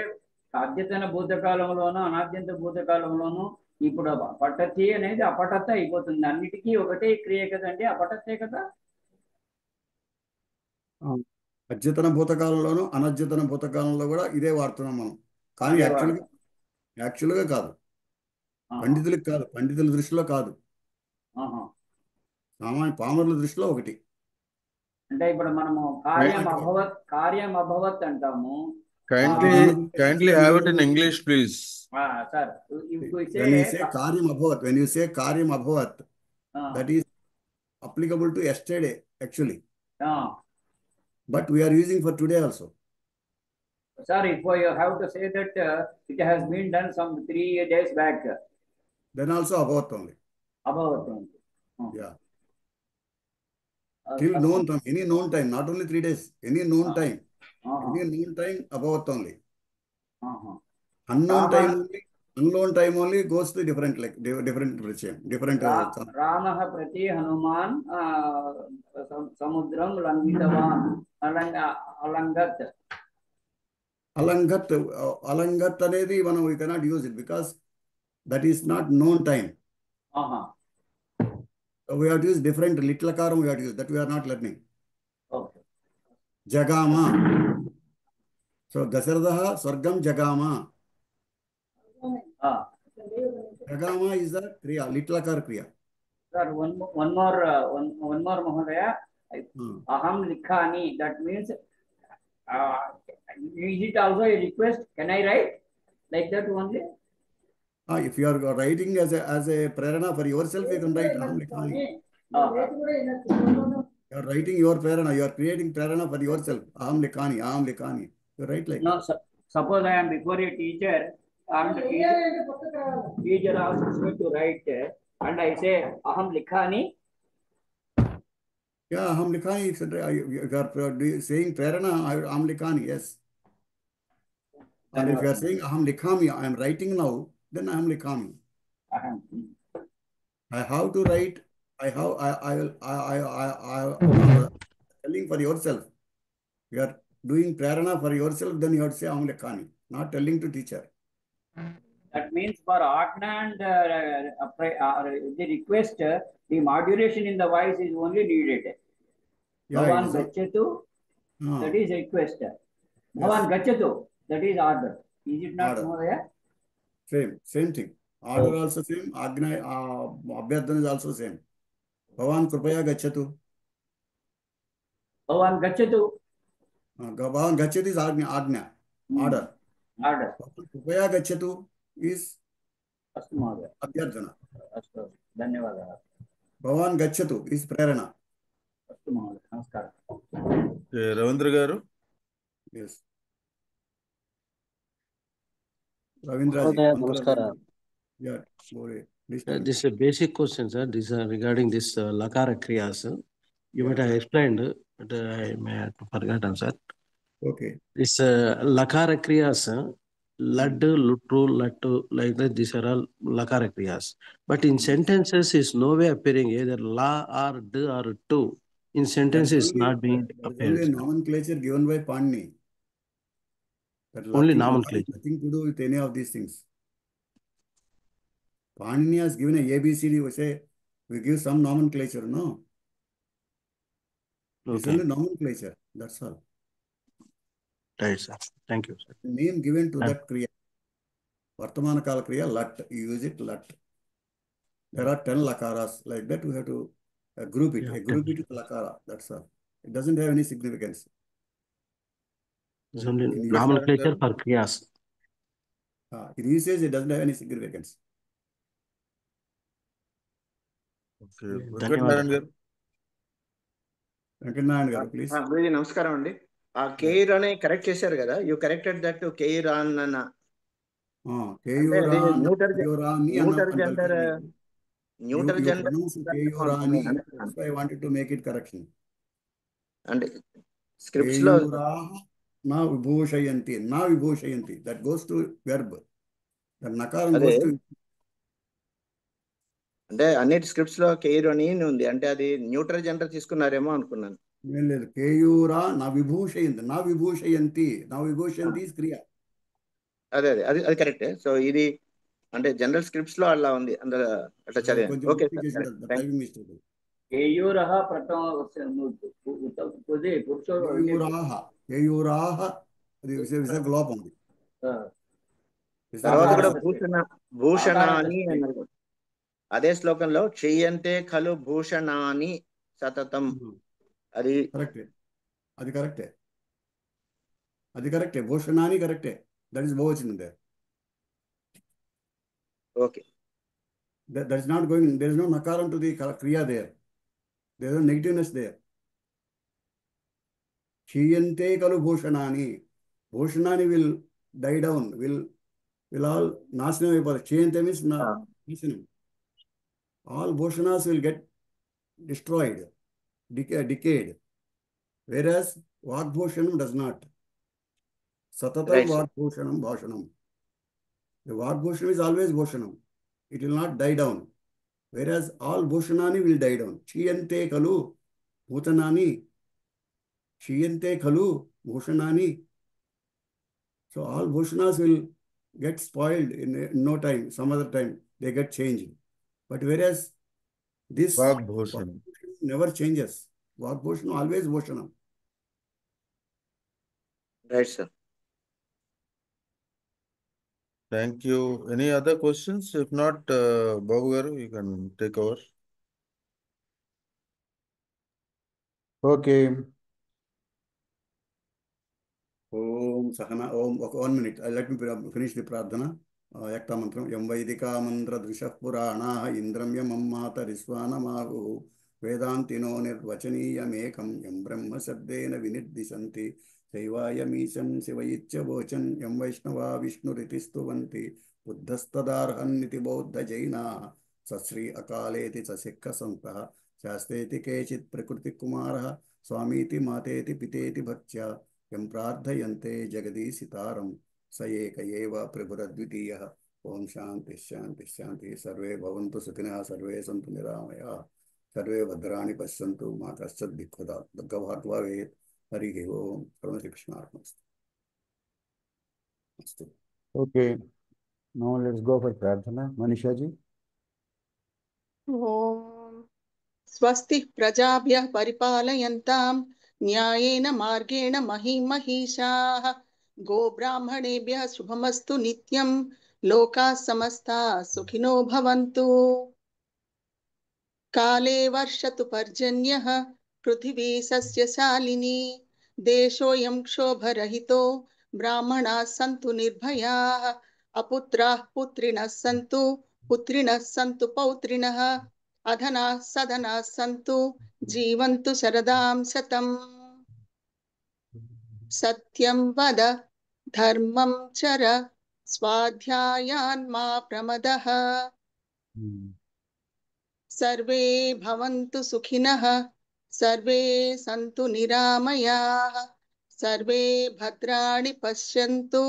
అద్యతన భూతకాలంలోను అనాద్యంత భూతకాలంలోను ఇప్పుడు పటతి అనేది అపటత అయిపోతుంది. అన్నిటికీ ఒకటే క్రియ కదండి, అపటతే కదా. అద్యతన భూతకాలంలోను అనద్యతన భూతకాలంలో కూడా ఇదే వాడుతున్నాం మనం. కానీ యాక్చువల్గా కాదు, పండితులకు కాదు, పండితుల దృష్టిలో కాదు, సామాన్య పామరుల దృష్టిలో ఒకటి. అంటే ఇప్పుడు మనము కార్యం అభవత్ అంటాము. Kindly have it in English, please. Sir, when you say karyam abhavat, that is applicable to yesterday actually. But we are using for today also. Sir, if you have to say that it has been done some 3 days back, then also abhavat only. Abhavat only. Yeah. Till known time, any known time, not only 3 days, any known time. Any known time, abhavat only. Unknown time only goes to different, like different prachayam, different. Ramaha prati Hanuman samudram langitavan alangat. Alangat anedi we cannot use it because that is not known time. So we have to use different little akaram we have to use, that we are not learning. Okay. Jagama. So Dasaradaha Swargam Jagama. Jagama is the kriya, little akar kriya. Sir, one more Mahodaya. Aham likhani, that means is it also a request? Can I write like that only? If you are writing as a prerana for yourself, you can write Aham likhani. You are writing your prerana, you are creating prerana for yourself. Aham likhani, Aham likhani. You write like no, suppose I am before a teacher and the teacher asks me to write and I say Aham likhani. Yeah, Aham likhani. You are saying prerana, Aham likhani, yes. And if you are saying Aham likhami, I am writing now, then Aham likhami. I have to write. I telling for yourself. You are doing prarana for yourself, then you have to say Aham likhani, not telling to teacher. That means for Agna and the request, the modulation in the voice is only needed. Bhavan Gachatu, that is request. Bhavan Gachatu, that is order. Is it not Mahodaya? Same thing. Order also same. Agna, Abhyardhana is also same. Bhavan Krupaya Gachatu. Bhavan Gachatu. Bhavan Gachatu is Agna. Order. Krupaya Gachatu is Abhyardhana. Dhanyavada. Bhavan Gachatu is Prarana. Namaskar. Ravindra garu. Yes. Ravindra ji. Namaskara. Yeah. This is a basic question, sir. This regarding this Lakara Kriyas. You might have explained, but I may have forgotten, sir. Okay. This Lakara Kriyas, Laddu, Lutru, Lattu, like that, these are all Lakara Kriyas. But in sentences is no way appearing either la or d or tu. In sentences not being appeared. Only nomenclature given by Panini. Only nomenclature. Nothing to do with any of these things. Panini has given a ABCD, we say We give some nomenclature, no? It's Okay. only nomenclature. That's all. Right, sir. Thank you, sir. Name given to Yeah. that kriya. Vartamana kala kriya, lat. You use it, lat. There are 10 lakaras. Like that, we have to group it. Yeah. Group it with lakara. That's all. It doesn't have any significance. It's only In usage, nomenclature for kriyas. in usage, it doesn't have any significance. Okay ధన్యవాదాలు వెంకటనారాయణ గారు. వెంకటనారాయణ గారు, please. Guruji నమస్కారం అండి. ఆ కేయిర్ అని correct చేశారు కదా, you corrected that కేయిర్ అన్న అంటే అది neuter gender neuter You gender pronounce Keyurani. That's why I wanted to make it correction. అంటే స్క్రిప్ట్స్ లో Keyuraha na vibhushayanti. Na vibhushayanti. That goes to verb. That nakaram అదే goes to. అంటే అన్నిటి scripts లో కేయిర్ అని ఉంది, అంటే అది న్యూట్రల్ జెండర్ తీసుకున్నారేమో అనుకున్నాను. లేదు కేయూరా నా విభూషయంతి. నా విభూషయంతి. నా విభూషయంతి is క్రియ. అదే అదే అది అది కరెక్టే. సో ఇది అంటే జనరల్ స్క్రిప్ట్స్ లో అలా ఉంది, అందులో అట్లా చదివాను. కొంచెం ఓకే mistake చేశారు. Typing mistake. కేయూరః ప్రథమ కేయూరాహ. కేయూరాహ. అది విసర్గ లోపం ఉంది. తర్వాత కూడా భూషణ అని అన్నారు. అదే శ్లోకంలో చెయ్యంతే ఖలు భూషణాని సతతం. అది కరెక్టే. అది కరెక్టే. అది కరెక్టే. భూషణాని కరెక్టే. దట్ ఇస్ బహువచనం there. Okay. That is not going. There is no nakaram to the kriya there. There is no negativeness there. Chiyante kalu bhushanani. Bhushanani will die down. Will all nasanam ayipothayi. Chiyante means nasanam. All bhushanas will get destroyed, decayed. Whereas Vagbhushanam does not. Satatam Right, sir. Vagbhushanam Bhashanam. The Vagbhushanam is always Bhushanam. It will not die down. Whereas all Bhushanani will die down. Chiyante kalu Bhutanani. Chiyante kalu Bhushanani. So all Bhushanas will get spoiled in no time. Some other time they get changed. But whereas this వాగ్భూషణం. never changes. Vagbhushanam always Bhushanam. Right sir. Thank you. Any other questions? If not, Babu garu, you can take over. Okay. Om Sahana. Om. Okay, 1 minute. Let me finish the pradhana. Yakta mantram. Yam Vaidika mantra drishah purana indram yam ammata riswana mahu vedantino nirvachaniyam ekam yam brahma sabdena viniddisanti Saivaayamisham Sivayitya Vochan Yam Vaishnava Vishnu Ritistuvanti Buddhastadarhanniti Bauddha Jaina Sasri Akaleti Sasikha Santaha Shasteti Kechit Prakriti Kumaraha Swamiti Mateti Piteti Bhaktya Yam Pradhayante Jagadi Sitaram Sayeka Yeva Prabhuradvitiya Om Shanti Shanti Shanti Sarve Bhavantu Sukhina Sarve Santu Niramaya Sarve Bhadrani Pasyantu Ma Kaschat Bhikkhuda Bhagavad Ved Hari Om Paramahansa Krishna Arpanastu. Okay. Now let's go for Pradhana. Manisha ji. ఓం స్వస్తి ప్రజాభ్యః పరిపాలయంతాం న్యాయేన మార్గేణ మహీమహీషాః గోబ్రాహ్మణేభ్యः శుభమస్తు నిత్యం లోకాः సమస్తాः సుఖినో భవంతు కాలే వర్షతు పర్జన్యః పృథివీ సస్యశాలినీ దేశోऽयं క్షోభరహితో బ్రాహ్మణాः సంతు నిర్భయాः అపుత్రాः పుత్రిణः సంతు పుత్రిణः సంతు పౌత్రిణः అధనాः సధనాः సంతు జీవంతు శరదాం శతం సత్యం వద ధర్మం చర స్వాధ్యాయాన్ మా ప్రమదః సర్వే భవంతు సుఖినః సర్వే సంతు నిరామయాః సర్వే భద్రాణి పశ్యంతు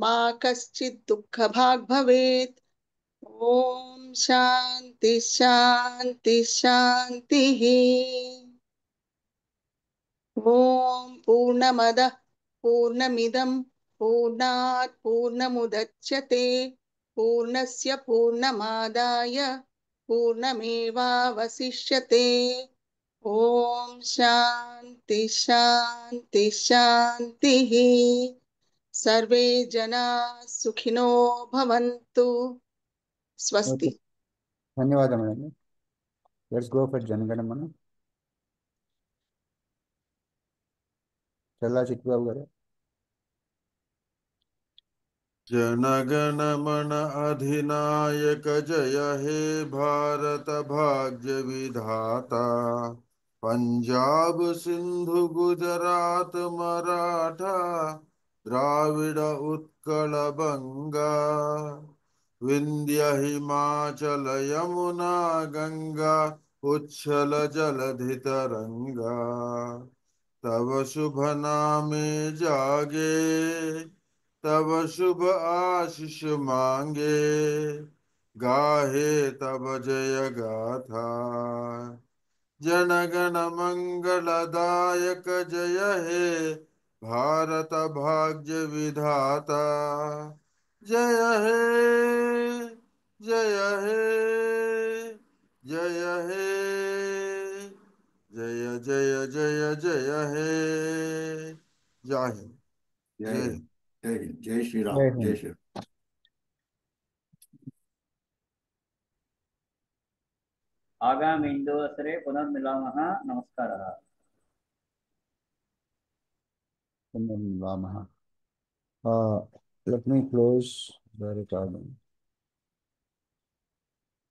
మా కశ్చిత్ దుఃఖభాగ్ భవేత్ ఓం శాంతి శాంతి శాంతి ఓం పూర్ణమదః పూర్ణమిదం పూర్ణాత్ పూర్ణముదచ్యతే పూర్ణస్య పూర్ణమాదాయ पूर्णमेवावशिष्यते। ॐ शान्ति शान्ति शान्तिः। सर्वे जना सुखिनो भवन्तु। स्वस्ति। ధన్యవాదం మేడం. Let's go for Janaganamana. Challa Chittibabu garu. Janagana मन अधिनायक जय हे भारत भाग्य विधाता। पंजाब सिंधु गुजरात मराठा द्राविड़ उत्कल बंगा विंध्य हिमाचल यमुना गंगा उच्छल जलधि तरंगा। तव शुभ नामे जागे तब शुभ आशीष मांगे गाहे तब जय गाथा। जनगण मंगलदायक जय हे भारत भाग्य विधाता। जय हे जय हे जय हे जय जय जय जय हे। जय हिंद जय जय हिंद, जय हिंद, जय श्री राम, जय जय हिंद. श्री राम. आगामि इन्दुवसरे पुनर्मिलामः। नमस्कारः। పునర్మిలామః. Let me close the recording.